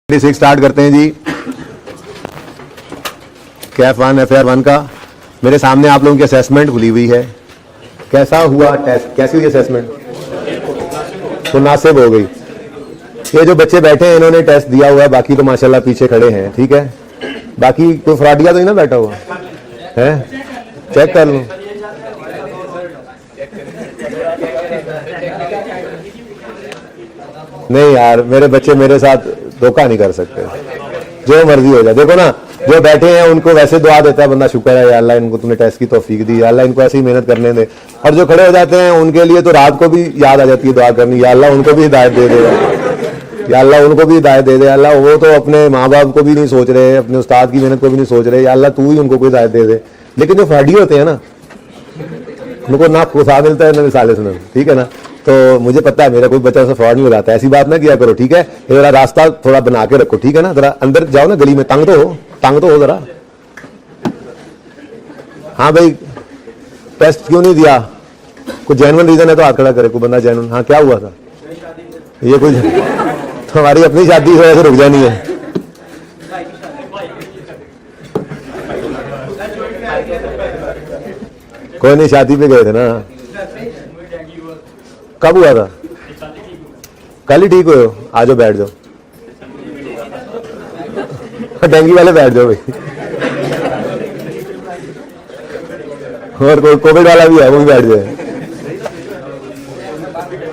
6 start करते हैं जी। Kaif 1 FAR 1 का मेरे सामने आप लोगों की असेसमेंट खुली हुई है। कैसा हुआ टेस्ट, कैसी हुई असेसमेंट? मुनासिब हो गई। ये जो बच्चे बैठे हैं इन्होंने टेस्ट दिया हुआ है, बाकी तो माशाल्लाह पीछे खड़े हैं, ठीक है। बाकी कोई फ्रॉडिया तो नहीं ना बैठा हुआ है? चेक कर लो। नहीं यार, मेरे बच्चे मेरे साथ धोखा नहीं कर सकते, जो मर्जी हो जाए। देखो ना, जो बैठे हैं उनको वैसे दुआ देता है बंदा, शुक्र है या अल्लाह इनको तुमने टेस्ट की तौफीक दी, या अल्लाह इनको ऐसी मेहनत करने दे। और जो खड़े हो जाते हैं उनके लिए तो रात को भी याद आ जाती है दुआ करनी, या अल्लाह उनको भी हिदायत दे दे, या अल्लाह उनको भी हिदायत दे दे। अल्लाह वो तो अपने माँ बाप को भी नहीं सोच रहे, अपने उस्ताद की मेहनत को भी नहीं सोच रहे, या अल्लाह तू ही उनको कोई हिदायत दे दे। लेकिन जो फ्रॉडी होते हैं ना, उनको ना खुशा मिलता है ना मिसाले सुना, ठीक है ना। तो मुझे पता है मेरा कोई बच्चा से फ्रॉड नहीं हो जाता, ऐसी बात ना किया करो, ठीक है। ये जरा रास्ता थोड़ा बना के रखो, ठीक है ना। जरा अंदर जाओ ना गली में, तंग तो हो जरा। हाँ भाई, टेस्ट क्यों नहीं दिया? कोई जेन्युइन रीजन है तो हाथ खड़ा करे कोई बंदा जेन्युइन। हाँ, क्या हुआ था? ये कोई हमारी अपनी शादी की वजह से रुक जानी है। कोई नहीं, शादी पे गए थे ना। कब हुआ था? कल ही ठीक हुए हो? आ जाओ, बैठ जाओ। डेंगू वाले बैठ जाओ भाई। और कोई कोविड वाला भी है, वो भी बैठ जाए।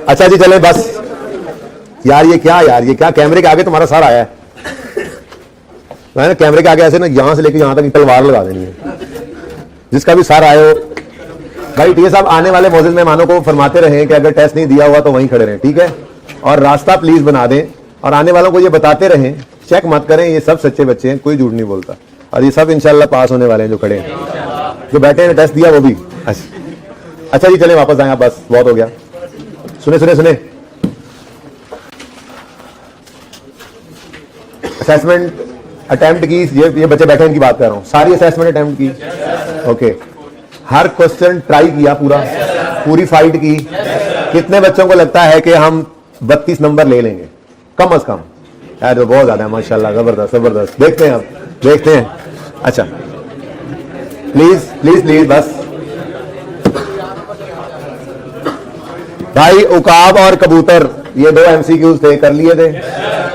अच्छा जी, चले बस। यार ये क्या कैमरे के आगे तुम्हारा सर आया है? मैंने कैमरे के आगे ऐसे ना यहां से लेके यहां तक तलवार लगा देनी है। जिसका भी सर आए हो भाई, टीए साहब आने वाले मौजूद मेहमानों को फरमाते रहें कि अगर टेस्ट नहीं दिया हुआ तो वहीं खड़े रहें, ठीक है। और रास्ता प्लीज बना दें, और आने वालों को ये बताते रहें, चेक मत करें, ये सब सच्चे बच्चे हैं, कोई झूठ नहीं बोलता। और ये सब इंशाल्लाह पास होने वाले हैं, जो खड़े हैं, जो बैठे हैं टेस्ट दिया वो भी। अच्छा जी, चले वापस आए, बस बहुत हो गया। सुने असेसमेंट अटेम्प्ट की, ये बच्चे बैठे हैं इनकी बात कर रहा हूं, सारी असेसमेंट अटेम्प्ट की, ओके। हर क्वेश्चन ट्राई किया, पूरी फाइट की। कितने बच्चों को लगता है कि हम 32 नंबर ले लेंगे कम अज कम? यार तो बहुत ज्यादा है माशाल्लाह, जबरदस्त। देखते हैं, अब देखते हैं। अच्छा प्लीज बस भाई, उकाब और कबूतर ये 2 MCQs थे, कर लिए थे।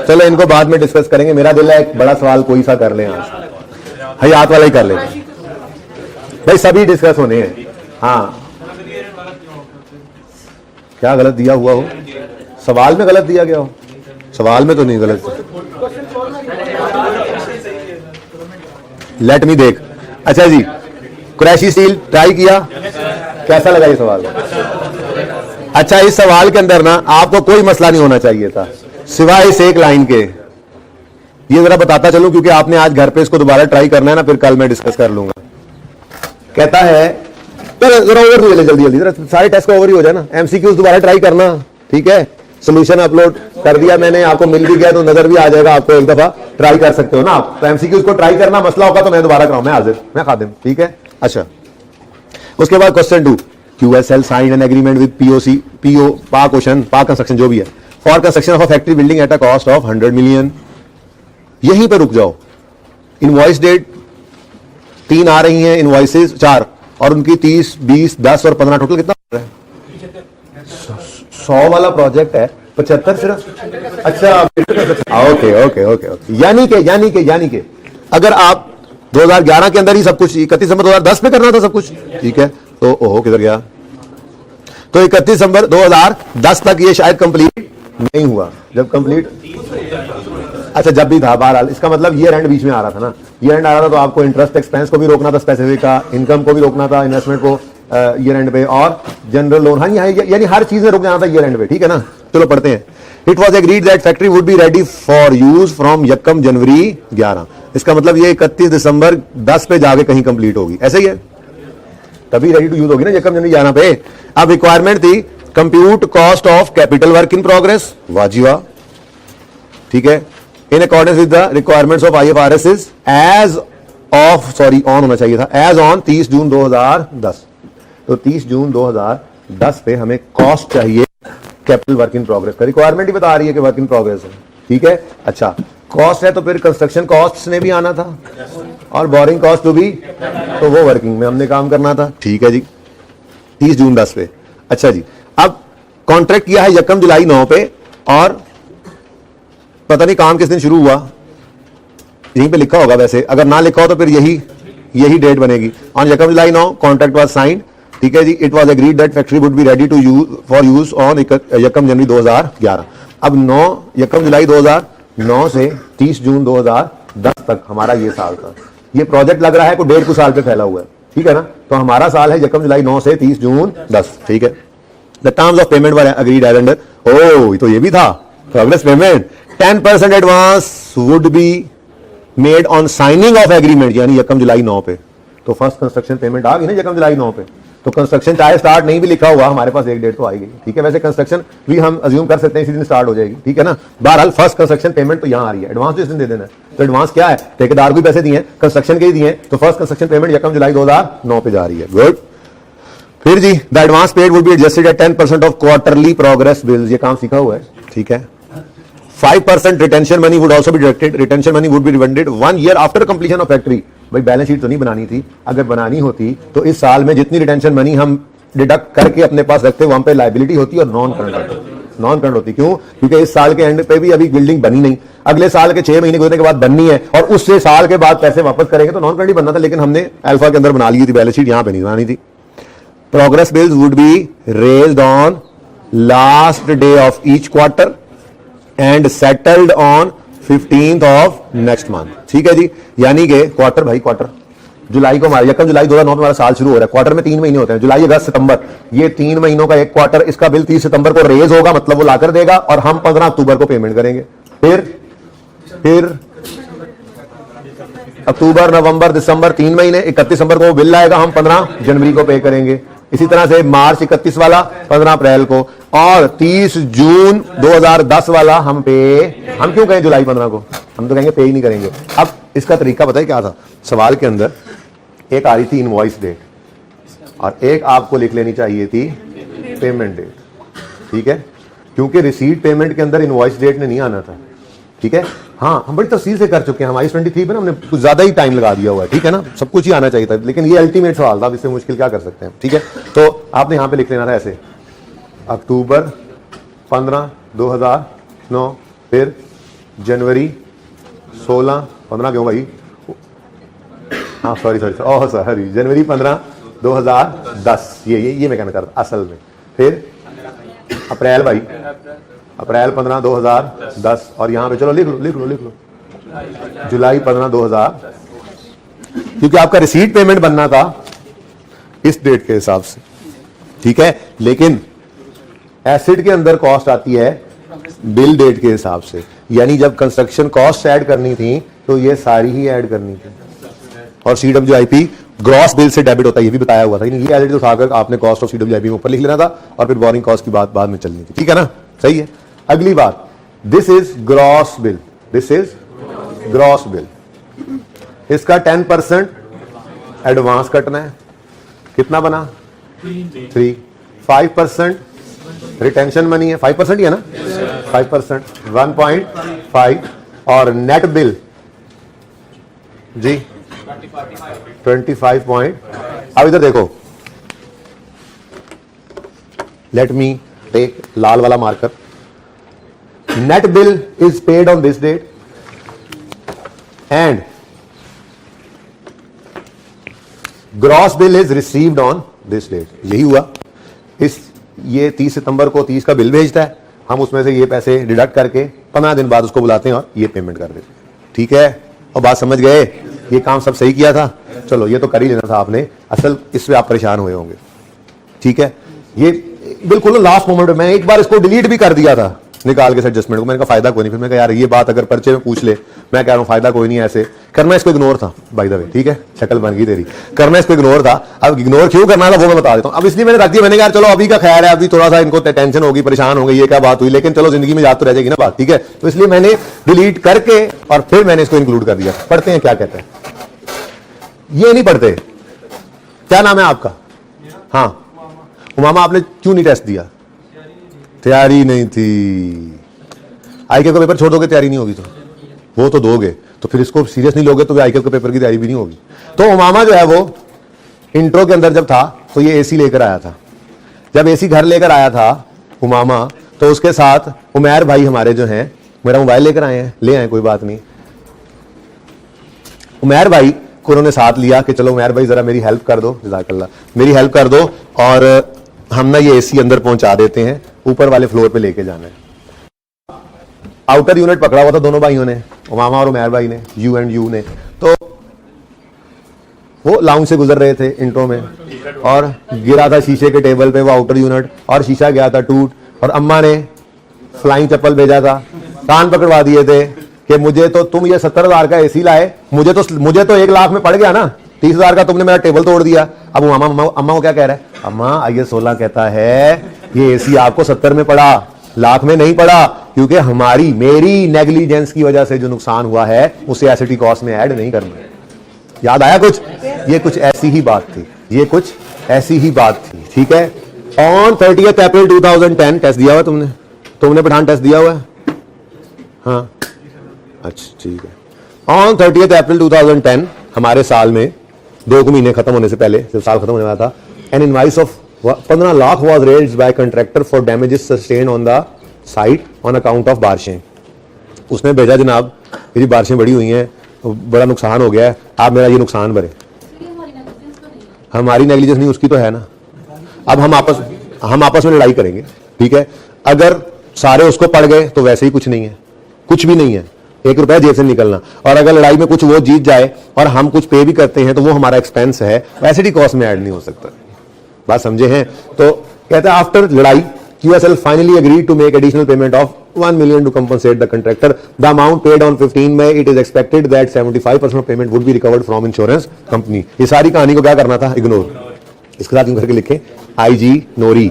चलो इनको बाद में डिस्कस करेंगे। मेरा दिल है एक बड़ा सवाल कोई सा कर लें आज, हयात वाला ही कर लें भाई, सभी डिस्कस होने हैं। हाँ, क्या गलत दिया हुआ हो? सवाल में गलत दिया गया हो? सवाल में तो नहीं गलत। लेट मी देख। अच्छा जी, कुरैशी स्टील ट्राई किया, कैसा लगा ये सवाल? अच्छा, इस सवाल के अंदर ना आपको कोई मसला नहीं होना चाहिए था सिवाय इस एक लाइन के। ये जरा बताता चलूं क्योंकि आपने आज घर पे इसको दोबारा ट्राई करना है ना, फिर कल मैं डिस्कस कर लूंगा। कहता है जरा ओवर हो जाए, जल्दी जरा सारे टेस्ट का ओवर ही हो जाए ना। MCQs दोबारा ट्राई करना, ठीक है। सोल्यूशन अपलोड कर दिया मैंने, आपको मिल भी गया तो नजर भी आ जाएगा आपको, एक दफा ट्राई कर सकते हो ना आप। तो MCQs को ट्राई करना, मसला होगा तो मैं दोबारा कराऊं, मैं हाजिर, मैं खादिम, ठीक है। अच्छा, उसके बाद question 2, QSL sign an agreement with PO Pak Ocean Pak Construction जो भी है, for construction of a factory building at a cost of 100 million. यहीं पर रुक जाओ। इनवॉइस डेट 3 आ रही हैं, इनवॉइसेस 4, और उनकी 30, 20, 10 और 15 टोटल कितना हो रहा है? 100 वाला प्रोजेक्ट है, 75 सिर्फ। अच्छा, ओके। यानी के अगर आप 2011 के अंदर ही सब कुछ 31 दिसंबर 2010 में करना था सब कुछ, ठीक है। तो ओहो, किधर गया? तो 31 दिसंबर 2010 तक ये शायद कंप्लीट नहीं हुआ। जब कंप्लीट, अच्छा जब भी था, बहरहाल इसका मतलब ईयर एंड बीच में आ रहा था ना। ईयर एंड आ रहा था तो आपको इंटरेस्ट एक्सपेंस को भी रोकना था, स्पेसिफिक का इनकम को भी रोकना था, इन्वेस्टमेंट को ईयर एंड पे, और जनरल लोन, हाँ यानी हर चीज में रुक जाना था ईयर एंड पे, ठीक है ना। चलो पढ़ते हैं। It was agreed that factory would be ready for use from 1 जनवरी 11। इसका मतलब ये 31 दिसंबर 10 पे जाके कहीं कंप्लीट होगी, ऐसे ही है, तभी रेडी टू यूज होगी ना 1 जनवरी 11 पे। अब रिक्वायरमेंट थी compute cost of capital work in progress, वाजिबा, ठीक है, in accordance with the requirements of IFRS as of, sorry on होना चाहिए था, एज ऑन 30 जून 2010। तो 30 जून 2010 पे हमें कॉस्ट चाहिए कैपिटल वर्क इन प्रोग्रेस का। रिक्वायरमेंट ही बता रही है कि वर्क इन प्रोग्रेस है, ठीक है। अच्छा, कॉस्ट है तो फिर कंस्ट्रक्शन कॉस्ट ने भी आना था और बोरिंग कॉस्ट भी, तो वो वर्किंग में हमने काम करना था। ठीक है जी, 30 जून 10 पे। अच्छा जी, अब कॉन्ट्रैक्ट किया है 1 जुलाई 9 पे और पता नहीं काम किस दिन शुरू हुआ, यहीं पे लिखा होगा, वैसे अगर ना लिखा हो तो फिर यही डेट बनेगी। On 1 July 9 contract was signed. ठीक है जी, it was agreed that factory would be ready to use for use on 1 January 2011। अब 1 जुलाई 2009 से 30 जून 2010 तक हमारा ये साल था। ये प्रोजेक्ट लग रहा है को 1.5 साल पे फैला हुआ है, ठीक है ना। तो हमारा साल है 1 जुलाई 9 से 30 जून 10। ठीक है, the terms of payment were agreed as under, ओ तो ये भी था progress payment. 10% advance would be made on signing of agreement, यानी 1 जुलाई 9 पे। तो फर्स्ट कंस्ट्रक्शन पेमेंट आ गई ना 1 जुलाई 9 पे। तो कंस्ट्रक्शन चाहे स्टार्ट नहीं भी लिखा हुआ, हमारे पास एक डेट तो आएगी। ठीक है, वैसे कंस्ट्रक्शन भी हम अज्यूम कर सकते हैं इसी दिन स्टार्ट हो जाएगी। ठीक है ना, बहरहाल फर्स्ट कंस्ट्रक्शन पेमेंट तो यहां आ रही है, एडवांस तो इस दिन दे देना है। तो एडवांस क्या है, ठेकेदार को भी पैसे दिए हैं, कंस्ट्रक्शन के ही दिए हैं, तो फर्स्ट कंस्ट्रक्शन पेमेंट 1 जुलाई 2009 पे जा रही है। गुड। फिर जी, the advance paid would be adjusted at 10% of quarterly progress bills, ये काम सीखा हुआ है। ठीक है, 5% retention money would also be deducted, retention money would be refunded 1 year after completion of factory. भाई बैलेंस शीट तो नहीं बनानी थी, अगर बनानी होती तो इस साल में जितनी रिटेंशन मनी हम डिडक्ट करके अपने पास रखते वहां पे लायबिलिटी होती और नॉन करंट होती। क्यों? क्योंकि इस साल के एंड पे भी अभी बिल्डिंग बनी नहीं, अगले साल के 6 महीने गुजरने के बाद बननी है और उससे साल के बाद पैसे वापस करेंगे, तो नॉन करंट ही बनना था। लेकिन हमने अल्फा के अंदर बना ली थी बैलेंस शीट, यहां पे नहीं बनानी थी। Progress bills would be raised on last day of each quarter and settled on 15th of next month. ठीक है जी, यानी कि क्वार्टर, भाई क्वार्टर जुलाई को हमारा 1 जुलाई 2009 में हमारा साल शुरू हो रहा है। क्वार्टर में 3 महीने होते हैं, जुलाई, अगस्त, सितंबर, ये 3 महीनों का एक क्वार्टर। इसका बिल 30 सितंबर को रेज होगा, मतलब वो लाकर देगा और हम 15 अक्टूबर को पेमेंट करेंगे। फिर अक्टूबर, नवंबर, दिसंबर 3 महीने, 31 दिसंबर को वो बिल आएगा, हम 15 जनवरी को पे करेंगे। इसी तरह से मार्च 31 वाला 15 अप्रैल को, और 30 जून 2010 वाला हम क्यों कहें जुलाई 15 को, हम तो कहेंगे पे ही नहीं करेंगे। अब इसका तरीका पता है क्या था, सवाल के अंदर एक आ रही थी इनवॉइस डेट और एक आपको लिख लेनी चाहिए थी पेमेंट डेट। ठीक है, क्योंकि रिसीट पेमेंट के अंदर इनवॉइस डेट ने नहीं आना था। ठीक है, हाँ हम बड़ी तफसील से कर चुके हैं, हमारी 23 में ना हमने कुछ ज्यादा ही टाइम लगा दिया हुआ है। ठीक है ना, सब कुछ ही आना चाहिए था, लेकिन ये अल्टीमेट सवाल था, अब इससे मुश्किल क्या कर सकते हैं। ठीक है, तो आपने यहां पे लिख लेना था ऐसे, अक्टूबर 15 2009, फिर जनवरी 16 15 क्यों भाई, हाँ सॉरी जनवरी 15 2010, ये मैं कहना चाहता असल में। फिर अप्रैल, भाई अप्रैल 15 2010, और यहां पे चलो लिख लो जुलाई 15 2000, क्योंकि आपका रिसीट पेमेंट बनना था इस डेट के हिसाब से। ठीक है, लेकिन एसिड के अंदर कॉस्ट आती है बिल डेट के हिसाब से, यानी जब कंस्ट्रक्शन कॉस्ट ऐड करनी थी तो ये सारी ही ऐड करनी थी। और CWIP ग्रॉस बिल से डेबिट होता है, ये भी बताया हुआ था। ये एडिट उठाकर आपने कॉस्ट ऑफ CWIP में ऊपर लिख लेना था और फिर बोरिंग कॉस्ट की बात बाद में चलनी थी। ठीक है ना, सही है। अगली बात, this is gross bill, gross bill, इसका 10% एडवांस कटना है, कितना बना 3, 5% रिटेंशन मनी है, 5% ही है ना, 5% 1.5, और नेट बिल जी 25 पॉइंट। अब इधर देखो, लेट मी टेक लाल वाला marker, net bill is paid on this date and gross bill is received on this date. यही हुआ, ये 30 सितंबर को 30 का बिल भेजता है, हम उसमें से ये पैसे डिडक्ट करके 15 दिन बाद उसको बुलाते हैं और ये पेमेंट कर देते हैं। ठीक है, और बात समझ गए, ये काम सब सही किया था। चलो ये तो कर ही लेना था आपने, असल इससे आप परेशान हुए होंगे। ठीक है, ये बिल्कुल लास्ट मोमेंट में मैं एक बार इसको डिलीट भी कर दिया था निकाल के एडजस्टमेंट को, मैंने कहा फायदा कोई नहीं। फिर मैं कहा यार ये बात अगर पर्चे में पूछ ले, मैं कह रहा हूं फायदा कोई नहीं, ऐसे करना इसको इग्नोर था बाय द वे। ठीक है, शक्ल बन गई तेरी, करना इसको इग्नोर था। अब इग्नोर क्यों करना था वो मैं बता देता हूं। अब इसलिए मैंने रख दिया, मैंने कहा चलो अभी का खैर है, अभी थोड़ा सा इनको टेंशन होगी, परेशान होंगे, ये क्या बात हुई, लेकिन चलो जिंदगी में याद तो रह जाएगी ना बात। ठीक है, तो इसलिए मैंने डिलीट करके और फिर मैंने इसको इंक्लूड कर दिया। पढ़ते हैं क्या कहते हैं, ये नहीं पढ़ते। क्या नाम है आपका? हाँ उमामा, आपने क्यों नहीं टेस्ट दिया? तैयारी नहीं थी। आई के को पेपर छोड़ दोगे, तैयारी नहीं होगी तो वो तो दोगे, तो फिर इसको सीरियस नहीं लोगे तो आईकेल के पेपर की तैयारी भी नहीं होगी। तो उमामा जो है वो इंट्रो के अंदर जब था तो ये एसी लेकर आया था। जब एसी घर लेकर आया था उमामा, तो उसके साथ उमैर भाई हमारे जो हैं, मेरा मोबाइल लेकर आए हैं, ले आए, कोई बात नहीं। उमैर भाई को उन्होंने साथ लिया कि चलो उमैर भाई जरा मेरी हेल्प कर दो, जज़ाकल्लाह, मेरी हेल्प कर दो और हम ना ये एसी अंदर पहुंचा देते हैं, ऊपर वाले फ्लोर पे लेके जाना है। आउटर यूनिट पकड़ा हुआ था दोनों भाइयों ने, उमामा और उमैर भाई ने, यू एंड यू ने। तो वो लाउंज से गुजर रहे थे इंट्रो में और गिरा था शीशे के टेबल पे वो आउटर यूनिट, और शीशा गया था टूट, और अम्मा ने फ्लाइंग चप्पल भेजा था, कान पकड़वा दिए थे कि मुझे तो तुम ये 70,000 का एसी लाए, मुझे तो 1 लाख में पड़ गया ना, 30,000 का तुमने मेरा टेबल तोड़ दिया। अब अम्मा को क्या कह रहा है, अम्मा आइए 16 कहता है ये एसी आपको 70 में पड़ा, लाख में नहीं पड़ा, क्योंकि मेरी नेग्लिजेंस की वजह से जो नुकसान हुआ है उसे एसिटी कॉस्ट में ऐड नहीं करना। याद आया कुछ? ये कुछ ऐसी ही बात थी, ये कुछ ऐसी ही बात थी, ठीक है। ऑन 30 अप्रैल 2010 टेस्ट दिया हुआ तुमने पठान टेस्ट दिया हुआ है? हाँ, अच्छा ठीक है। ऑन 30 अप्रैल 2010 हमारे साल में 2 महीने खत्म होने से पहले, जब साल खत्म होने वाला था, an invoice of 15 lakh was raised by contractor for damages sustain on the site on account of बारिशें। उसने भेजा जनाब मेरी बारिशें बड़ी हुई हैं, बड़ा नुकसान हो गया है, आप मेरा ये नुकसान भरे। हमारी नेग्लिजेंस नहीं, उसकी तो है ना। अब हम आपस में लड़ाई करेंगे, ठीक है। अगर सारे उसको पड़ गए तो वैसे ही कुछ नहीं है, कुछ भी नहीं है, 1 रुपया जेब से निकलना। और अगर लड़ाई में कुछ वो जीत जाए और हम कुछ पे भी करते हैं तो वो हमारा एक्सपेंस है, एसिडी कॉस्ट में ऐड नहीं हो सकता। बात समझे हैं? तो कहते हैं आफ्टर लड़ाई QSL finally agreed to make additional payment of 1 million to compensate the contractor. The amount paid on 15 May. It is expected that 75% of payment would be recovered from insurance company. ये सारी कहानी को क्या करना था? Ignore. इसके साथ यूं करके लिखे IG नोरी।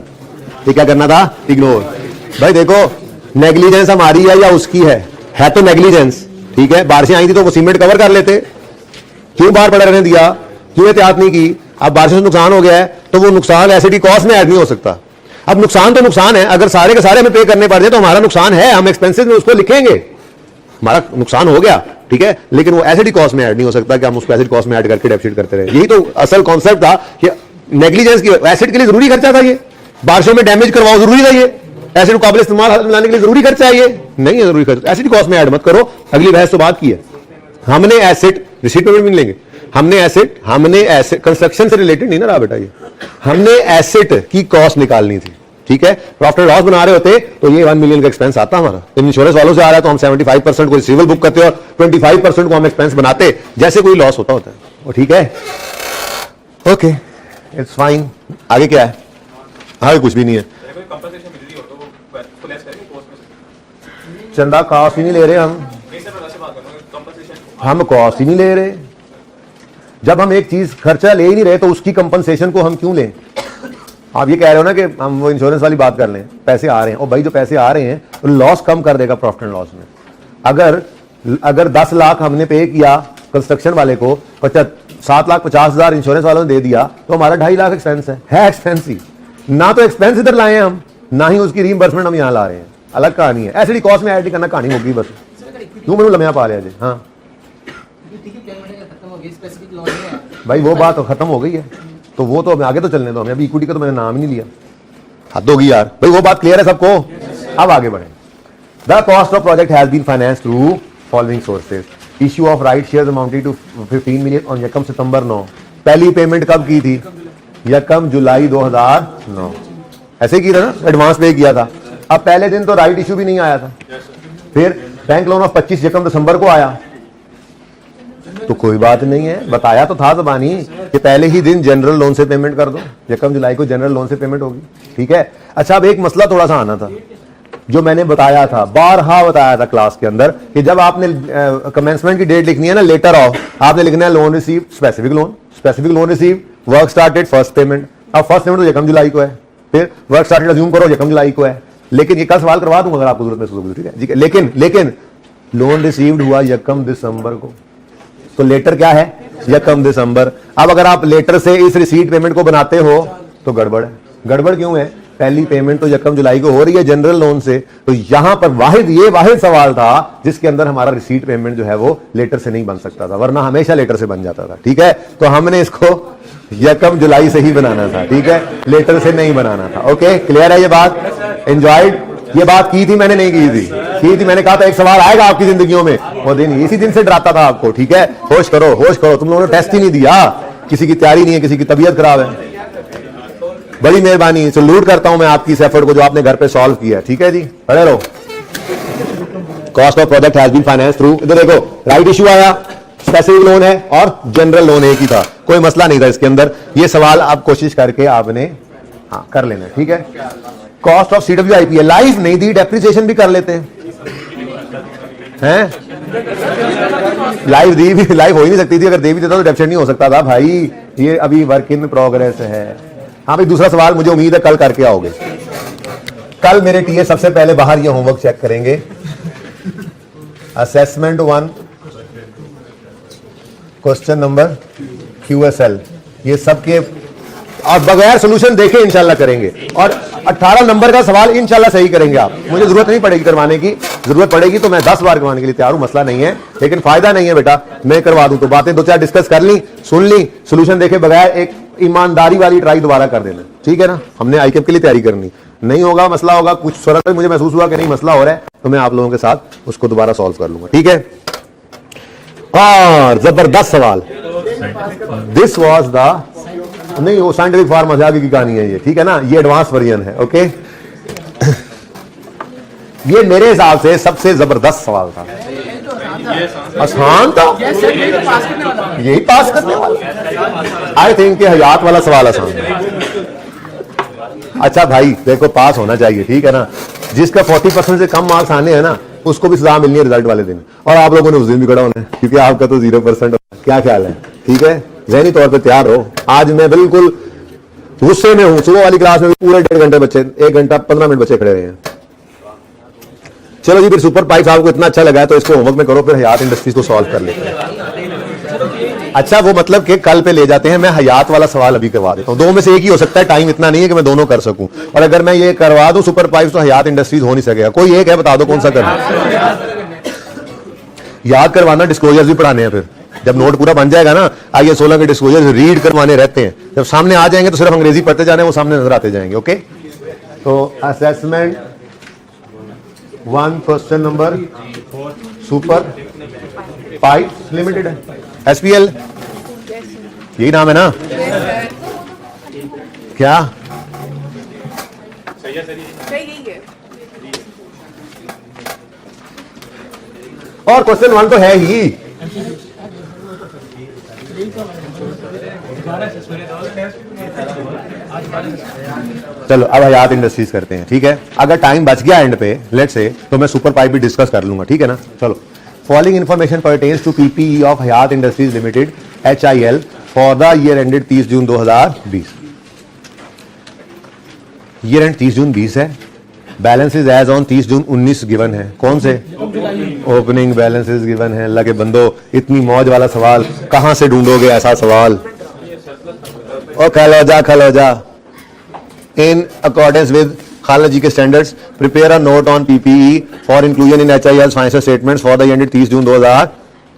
ये क्या करना था? इग्नोर। भाई देखो नेग्लिजेंस हमारी है या उसकी है तो नेग्लिजेंस, ठीक है। बारिशें आई थी तो वो सीमेंट कवर कर लेते, क्यों बाहर पड़ा रहने दिया, क्यों एहतियात नहीं की? अब बारिशों से नुकसान हो गया है तो वो नुकसान एसिडी कॉस्ट में ऐड नहीं हो सकता। अब नुकसान तो नुकसान है, अगर सारे के सारे हमें पे करने पड़ जाए तो हमारा नुकसान है, हम एक्सपेंसेस में उसको लिखेंगे, हमारा नुकसान हो गया, ठीक है। लेकिन वो एसिडी कॉस्ट में ऐड नहीं हो सकता कि हम उसको एसिड कॉस्ट में ऐड करके डेफिसिट करते रहे। यही तो असल कॉन्सेप्ट था कि नेग्लिजेंस की एसिड के लिए जरूरी खर्चा था, ये बारिशों में डैमेज करवाओ जरूरी था, ये एसिड काबिल इस्तेमाल लाने के लिए जरूरी खर्चा है, ये नहीं है जरूरी खर्चा, एसिड कॉस्ट में ऐड मत करो। अगली बहस तो बात की है, हमने एसिड रिसीट पेमेंट भी लेंगे, हमने एसिड कंस्ट्रक्शन से रिलेटेड नहीं ना रहा बेटा, ये हमने एसिड की कॉस्ट निकालनी थी, ठीक है। प्रॉफिट एंड लॉस बना रहे होते तो ये 1 मिलियन का एक्सपेंस आता हमारा। इंश्योरेंस वालों से आ रहा है तो हम 75% को रिसीवेबल बुक करते और 25% को हम एक्सपेंस बनाते, जैसे कोई लॉस होता है वो, ठीक है। Okay it's fine. आगे क्या है? आगे कुछ भी नहीं है। चंदा कॉस्ट ही नहीं ले रहे हम कॉस्ट ही नहीं ले रहे। जब हम एक चीज खर्चा ले ही नहीं रहे तो उसकी कंपनसेशन को हम क्यों लें? आप ये कह रहे हो ना कि हम वो इंश्योरेंस वाली बात कर लें, पैसे आ रहे हैं, और भाई जो पैसे आ रहे हैं तो लॉस कम कर देगा प्रॉफिट एंड लॉस में। अगर 10 लाख हमने पे किया कंस्ट्रक्शन वाले को, 7,50,000 इंश्योरेंस वालों ने दे दिया, तो हमारा 2.5 लाख एक्सपेंस है एक्सपेंस ही ना। तो एक्सपेंस इधर लाए हैं हम, ना ही उसकी रीइंबर्समेंट हम यहाँ ला रहे हैं। अलग कहानी है, एसिडी कॉस्ट में ऐड नहीं करना, कहानी होगी बस। क्यों मैंने लम्हा पा लिया जी? हाँ भाई वो बात तो खत्म हो गई है, तो वो तो हमें आगे तो चलने दो, हमें अभी इक्विटी का तो मैंने नाम ही नहीं लिया। हद होगी यार भाई, वो बात क्लियर है सबको। अब आगे बढ़े। The cost of project has been financed through following sources. Issue of right shares amounted to 15 million on यकम सितंबर 9। पहली पेमेंट कब की थी? यकम जुलाई 2009। ऐसे की था ना, एडवांस पे किया था। अब पहले दिन तो राइट इश्यू भी नहीं आया था, फिर बैंक लोन ऑफ 25 यकम दिसंबर को आया, तो कोई बात नहीं है, बताया तो था ज़बानी कि पहले ही दिन जनरल लोन से पेमेंट कर दो, यकम जुलाई को जनरल लोन से पेमेंट होगी, ठीक है। अच्छा अब एक मसला थोड़ा सा आना था, जो मैंने बताया था, बारहा बताया था क्लास के अंदर, कि जब आपने कमेंसमेंट की डेट लिखनी है ना, लेटर ऑफ, आपने लिखना है loan receive, specific loan receive, work started, first payment. अब फर्स्ट पेमेंट तो यकम जुलाई को है, फिर वर्क स्टार्टेड अज्यूम करो यकम जुलाई को है, लेकिन ये कल सवाल करवा दूंगा अगर आपको जरूरत महसूस होगी, ठीक है। लेकिन लोन रिसीव्ड हुआ यकम दिसंबर को, तो लेटर क्या है? यकम दिसंबर। अब अगर आप लेटर से इस रिसीट पेमेंट को बनाते हो तो गड़बड़ है। गड़बड़ क्यों है? पहली पेमेंट तो 1 जुलाई को हो रही है जनरल लोन से, तो यहां पर ये वाहिद सवाल था जिसके अंदर हमारा रिसीट पेमेंट जो है वो लेटर से नहीं बन सकता था, वरना हमेशा लेटर से बन जाता था। ठीक है, तो हमने इसको 1 जुलाई से ही बनाना था। ठीक है, लेटर से नहीं बनाना था। ओके, क्लियर है ये बात? एंजॉयड? ये बात की थी मैंने, नहीं की थी मैंने कहा था एक सवाल आएगा आपकी जिंदगियों में, वो दिन इसी दिन से डराता था आपको। ठीक है, होश करो होश करो, तुम लोगों ने टेस्ट ही नहीं दिया, किसी की तैयारी नहीं है, किसी की तबीयत खराब है। बड़ी मेहरबानी, सैल्यूट करता हूं मैं आपकी इस एफर्ट को जो आपने घर पे सॉल्व किया। ठीक है जी, खड़े रहो। Cost of product has been finance through, इधर देखो, राइट इश्यू आया, स्पेसिफिक लोन है और जनरल लोन एक ही था, कोई मसला नहीं था इसके अंदर। ये सवाल आप कोशिश करके आपने हाँ कर लेना। ठीक है, कॉस्ट ऑफ CWIP लाइफ नहीं दी, डेप्रिसिएशन भी कर लेते हैं। लाइव दी भी, लाइव हो ही नहीं सकती थी, अगर दे भी देता तो डेप्रिसिएशन नहीं हो सकता था भाई, ये अभी वर्क इन प्रोग्रेस है। हाँ भाई, दूसरा सवाल मुझे उम्मीद है कल करके आओगे। कल मेरे टीए सबसे पहले बाहर ये होमवर्क चेक करेंगे। असेसमेंट 1 क्वेश्चन नंबर QSL, ये सबके और बगैर सोल्यूशन देखे इंशाल्लाह करेंगे, और 18 नंबर का सवाल इंशाल्लाह सही करेंगे आप। मुझे जरूरत नहीं पड़ेगी करवाने की, जरूरत पड़ेगी तो मैं 10 बार करवाने के लिए तैयार हूं, मसला नहीं है, लेकिन फायदा नहीं है बेटा मैं करवा दूं तो बातें 2-4 डिस्कस कर ली, सुन ली, सोल्यूशन देखे बगैर एक ईमानदारी वाली ट्राई दोबारा कर देना। ठीक है ना, हमने ICAP के लिए तैयारी करनी, नहीं होगा मसला होगा, कुछ सूरत में मुझे महसूस हुआ कि नहीं मसला हो रहा है तो मैं आप लोगों के साथ उसको दोबारा सॉल्व कर लूंगा। ठीक है, और जबरदस्त सवाल, दिस वॉज द नहीं, वो साइंटिफिक फार्म आगे की कहानी है ये। ठीक है ना, ये एडवांस वर्जन है। ओके, ये मेरे हिसाब से सबसे जबरदस्त सवाल था, आसान था, यही पास करने वाला। आई थिंक हयात वाला सवाल आसान है। अच्छा भाई देखो, पास होना चाहिए। ठीक है ना, जिसका 40% से कम मार्क्स आने हैं ना उसको भी सजा मिलनी है रिजल्ट वाले दिन, और आप लोगों ने उस दिन भी खड़ा होना है क्योंकि आपका तो 0%। क्या ख्याल है? ठीक है, ज़हनी तौर पे तैयार रहो। आज मैं बिल्कुल गुस्से में हूं, सुबह वाली क्लास में पूरे 1.5 घंटे बच्चे, 1 घंटा 15 मिनट बच्चे खड़े रहे हैं। चलो जी, फिर सुपर पाइप्स आपको इतना अच्छा लगा है तो इसको होमवर्क में करो, फिर हयात इंडस्ट्रीज को सॉल्व कर लेते हैं। अच्छा, वो मतलब कि कल पे ले जाते हैं, मैं हयात वाला सवाल अभी करवा देता हूं, 2 में से एक ही हो सकता है, टाइम इतना नहीं है कि मैं दोनों कर सकूं, और अगर मैं ये करवा दूं सुपर पाइप्स तो हयात इंडस्ट्रीज हो नहीं सकेगा। कोई एक है, बता दो कौन सा करना। याद करवाना, डिस्क्लोजर्स भी पढ़ाने हैं, फिर जब नोट पूरा बन जाएगा ना, IAS 16 के डिस्क्लोजर्स रीड करवाने रहते हैं, जब सामने आ जाएंगे तो सिर्फ अंग्रेजी पढ़ते जाने, वो सामने नजर आते जाएंगे। ओके, तो assessment 1 question number super pipes limited है, SPL यही नाम है ना? क्या और क्वेश्चन 1 तो है ही। चलो अब हयात इंडस्ट्रीज करते हैं। ठीक है, अगर टाइम बच गया एंड पे लेट से तो मैं सुपर पाइप भी डिस्कस कर लूंगा। ठीक है ना, चलो। Following information pertains to PPE of Hayat industries limited HIL for the year ended 30 June 2020। Year end 30 June 20 है, balances as on 30 June 19 given है। कौन से? ओपनिंग बैलेंसेज गिवन है। अल्लाह के बंदो, इतनी मौज वाला सवाल कहां से ढूंढोगे ऐसा सवाल? और खलोजा इन अकॉर्डेंस विद खालिद जी के standards prepare a note on PPE for inclusion in HIL financial statements for the ended 30 जून 2000।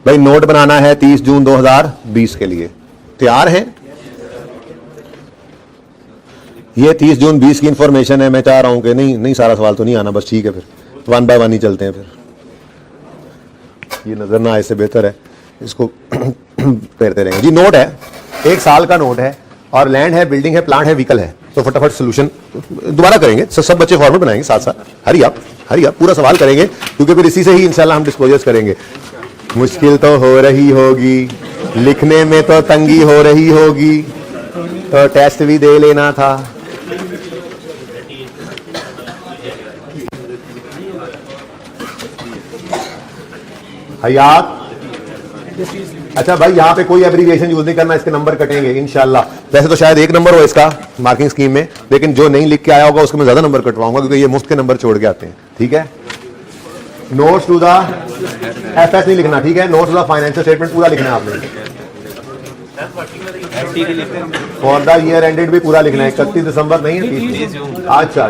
भाई नोट बनाना है 30 जून 2020 के लिए, तैयार हैं? ये 30 जून 20 की इंफॉर्मेशन है। मैं चाह रहा हूं कि नहीं सारा सवाल तो नहीं आना, बस ठीक है, फिर 1 बाय 1 ही चलते हैं। फिर ये नजर ना आए से बेहतर है इसको करते रहेंगे जी। नोट है, 1 साल का नोट है, और लैंड है, बिल्डिंग है, प्लांट है, व्हीकल है। तो फटाफट सोल्यूशन दोबारा करेंगे, सब बच्चे फॉर्मेट बनाएंगे साथ साथ। हरी आप पूरा सवाल करेंगे क्योंकि फिर इसी से ही इंशाल्लाह हम डिस्क्लोजर्स करेंगे। मुश्किल तो हो रही होगी, लिखने में तो तंगी हो रही होगी, तो टेस्ट भी दे लेना था। हयात, अच्छा भाई यहाँ पे कोई एब्रीविएशन यूज नहीं करना, इसके नंबर कटेंगे इंशाल्लाह। वैसे तो शायद 1 नंबर हो इसका मार्किंग स्कीम में, लेकिन जो नहीं लिख के आया होगा उसको मैं ज्यादा नंबर कटवाऊंगा क्योंकि ये मुफ्त के नंबर छोड़ के आते हैं। ठीक है, नोट्स टू द FS नहीं लिखना। ठीक है, notes to the financial statement पूरा लिखना है आपने। फॉर द ईयर एंडेड भी पूरा लिखना है, 31 दिसंबर नहीं है, 30 अच्छा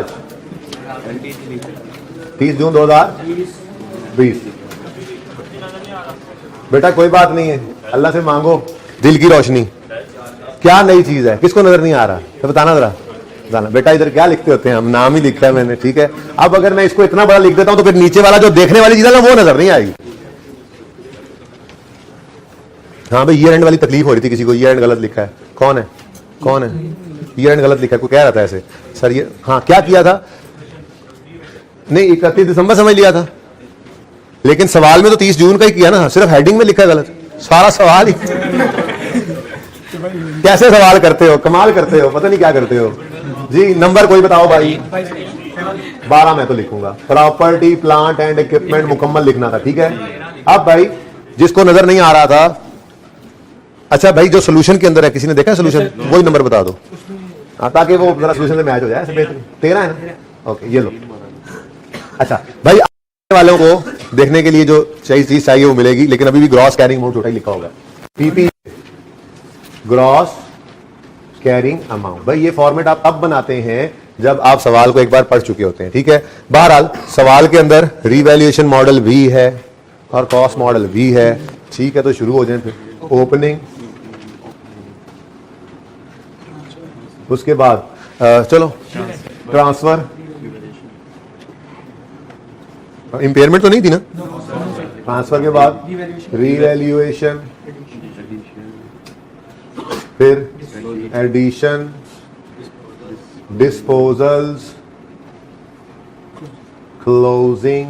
30 जून 2020। बेटा कोई बात नहीं है, अल्लाह से मांगो दिल की रोशनी। क्या नई चीज है, किसको नजर नहीं आ रहा तो बताना जरा, बताना। बेटा इधर क्या लिखते होते हैं, हम नाम ही लिखा है मैंने, ठीक है। अब अगर मैं इसको इतना बड़ा लिख देता हूं तो फिर नीचे वाला जो देखने वाली चीज है ना वो नजर नहीं आएगी। हाँ भाई, ईयर एंड वाली तकलीफ हो रही थी किसी को, ईयर एंड गलत लिखा है, कौन है ईयर एंड गलत लिखा है, कोई कह रहा था ऐसे सर ये, हाँ क्या किया था, नहीं 31 दिसंबर समझ लिया था, लेकिन सवाल में तो 30 जून का ही किया ना, सिर्फ हेडिंग में लिखा है गलत, सारा सवाल ही कैसे सवाल करते हो, कमाल करते हो, पता नहीं क्या करते हो जी। नंबर कोई बताओ भाई, 12 मैं तो लिखूंगा। प्रॉपर्टी प्लांट एंड इक्विपमेंट मुकम्मल लिखना था, ठीक है। अब भाई जिसको नजर नहीं आ रहा था, अच्छा भाई जो सोल्यूशन के अंदर है, किसी ने देखा है सोल्यूशन, वही नंबर बता दो ताकि वो जरा सोल्यूशन से मैच हो जाए। 13 है ना, ओके ये लो। अच्छा भाई आने वालों को देखने के लिए जो चीज चाहिए वो मिलेगी, लेकिन अभी भी ग्रॉस कैरिंग अमाउंट छोटा ही लिखा होगा, पीपी ग्रॉस कैरिंग अमाउंट। भाई ये फॉर्मेट आप तब बनाते हैं जब आप सवाल को एक बार पढ़ चुके होते हैं, ठीक है। बहरहाल सवाल के अंदर रीवैल्यूएशन मॉडल भी है और कॉस्ट मॉडल भी है, ठीक है। तो शुरू हो जाए फिर, ओपनिंग, उसके बाद चलो ट्रांसफर, इंपेयरमेंट तो नहीं थी ना, ट्रांसफर के बाद रीवैल्यूएशन, फिर एडिशन, डिस्पोजल्स, क्लोजिंग,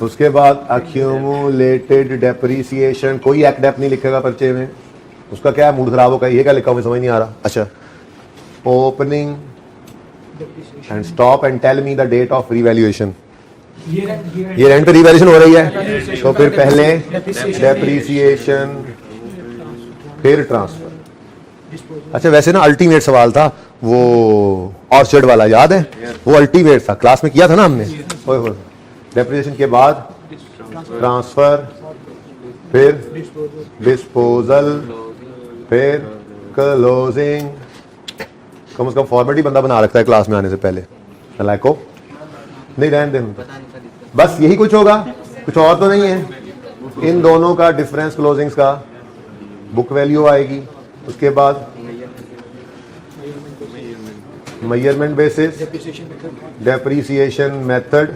उसके बाद अक्यूमुलेटेड डेप्रीसिएशन। कोई एक्डेप नहीं लिखेगा पर्चे में, उसका क्या मूड खराब होगा, ये क्या लिखा हुआ समझ नहीं आ रहा। अच्छा, opening and stop and tell me the date of revaluation. ये रेंट पे रिवैल्यूएशन हो रही है, तो फिर पहले डेप्रीसिएशन फिर ट्रांसफर। अच्छा वैसे ना अल्टीमेट सवाल था वो ऑर्चर्ड वाला, याद है वो अल्टीमेट था, क्लास में किया था ना हमने। डेप्रीसिएशन के बाद ट्रांसफर, फिर डिस्पोजल, फिर क्लोजिंग। कम से कम फॉर्मेट ही बंदा बना रखता है क्लास में आने से पहले, लाइक को नहीं रहने दें, बस यही कुछ होगा, कुछ और तो नहीं है। इन दोनों का डिफरेंस क्लोजिंग्स का बुक वैल्यू आएगी, उसके बाद मेजरमेंट बेसिस, डेप्रीसिएशन मेथड,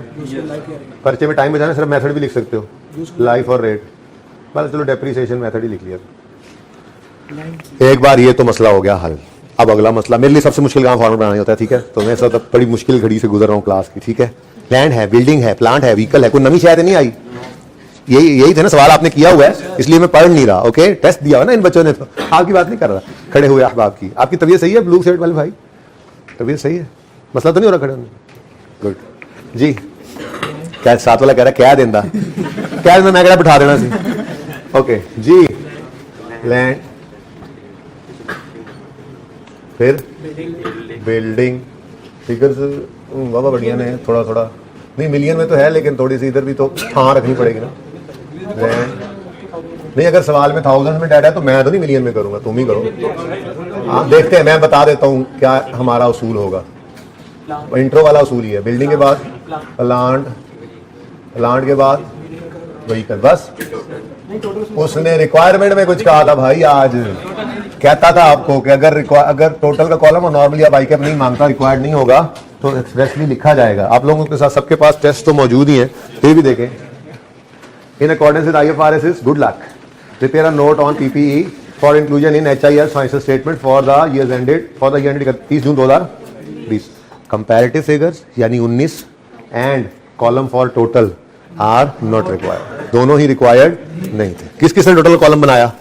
पर्चे में टाइम बचाना सिर्फ मेथड भी लिख सकते हो, लाइफ और रेट, बस चलो डेप्रीसिएशन मेथड ही लिख लिया। एक बार ये तो मसला हो गया हल। अब अगला मसला, मेरे लिए सबसे मुश्किल काम फॉर्मेट बनाना होता है, ठीक है। तो मैं सब बड़ी मुश्किल घड़ी से गुजर रहा हूँ क्लास की, ठीक है। लैंड है, बिल्डिंग है, प्लांट है, व्हीकल है, कोई नई शायद नहीं आई, यही थे ना सवाल आपने किया हुआ है, इसलिए मैं पढ़ नहीं रहा। ओके, टेस्ट दिया हुआ ना इन बच्चों ने, तो आपकी बात नहीं कर रहा। खड़े हुए अहबाब की, आपकी तबीयत सही है ब्लू शर्ट वाले भाई, तबीयत सही है, मसला तो नहीं हो रहा खड़े होने? गुड जी। क्या साथ वाला कह रहा है क्या देंदा, क्या मैं मैगड़ा बिठा देना सी। ओके जी, लैंड, फिर बिल्डिंग, फिगर्स बाबा बढ़िया ने, थोड़ा थोड़ा नहीं मिलियन में तो है, लेकिन थोड़ी सी इधर भी तो हाँ रखनी पड़ेगी ना। नहीं अगर सवाल में 1000 में डाटा है तो मैं तो नहीं मिलियन में करूंगा, तुम ही करो। हाँ देखते हैं, मैं बता देता हूँ क्या हमारा उसूल होगा। इंट्रो वाला उसूल ही है, बिल्डिंग के बाद प्लांट, प्लांट के बाद व्हीकल, बस। उसने रिक्वायरमेंट में कुछ कहा था भाई, आज कहता था आपको कि अगर टोटल का कॉलम और नॉर्मली आप आईकैप नहीं मांगता, रिक्वायर्ड नहीं होगा तो एक्सप्रेसली लिखा जाएगा। आप लोगों के साथ सबके पास टेस्ट तो मौजूद ही है, फिर भी देखें। In accordance with IFRS, good luck. Prepare a note on PPE for inclusion in HIR financial statement for the year ended 30 June 2020। Comparative figures यानी 19 and column for total are not required, दोनों ही required नहीं थे। किस किसने total column बनाया?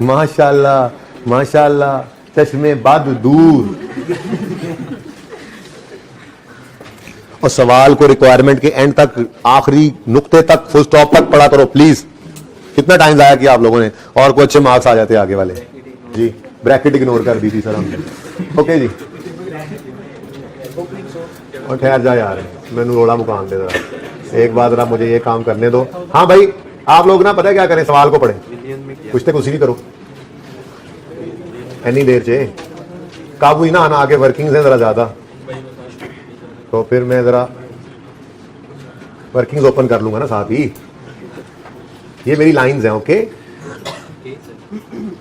माशाल्लाह माशाल्लाह, चश्मे बद दूर। और सवाल को रिक्वायरमेंट के एंड तक, आखिरी नुक्ते तक, फुल स्टॉप तक पढ़ा करो प्लीज। कितना टाइम जाया किया आप लोगों ने, और कुछ अच्छे मार्क्स आ जाते आगे वाले जी। ब्रैकेट इग्नोर कर दी थी सर हमने। ओके जी, और ठहर जा यार, मैंने रोड़ा मुकान दे जरा, एक बार जरा मुझे ये काम करने दो। हाँ भाई आप लोग ना पता है क्या करें, सवाल को पढ़ें। कुछ तो कुछ नहीं करो एनी देर चे काबू ही ना आना आगे वर्किंग से जरा ज्यादा, तो फिर मैं जरा वर्किंग्स ओपन कर लूंगा ना साथ ही। ये मेरी लाइंस हैं। ओके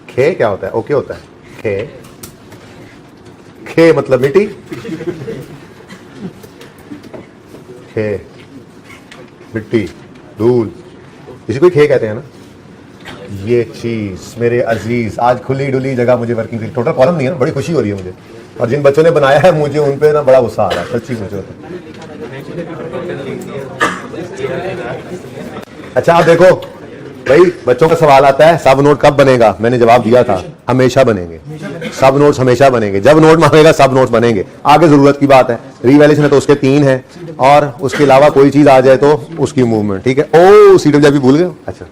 खे क्या होता है? ओके होता है। खे खे मतलब मिट्टी, खे मिट्टी धूल, इसी को खे कहते हैं ना। ये चीज मेरे अजीज आज खुली डुली जगह मुझे वर्किंग की टोटल कॉलम नहीं है ना, बड़ी खुशी हो रही है मुझे। और जिन बच्चों ने बनाया है मुझे उन पे ना बड़ा गुस्सा आ रहा है सच्ची मुझे। अच्छा आप देखो भाई, बच्चों का सवाल आता है सब नोट कब बनेगा? मैंने जवाब दिया था हमेशा बनेंगे, सब नोट्स हमेशा बनेंगे। जब नोट मांगेगा सब नोट्स बनेंगे। आगे जरूरत की बात है, रीवैल्यूएशन है तो उसके 3 है, और उसके अलावा कोई चीज आ जाए तो उसकी मूवमेंट। ठीक है। ओ सीडब्ल्यू भी भूल गए? अच्छा,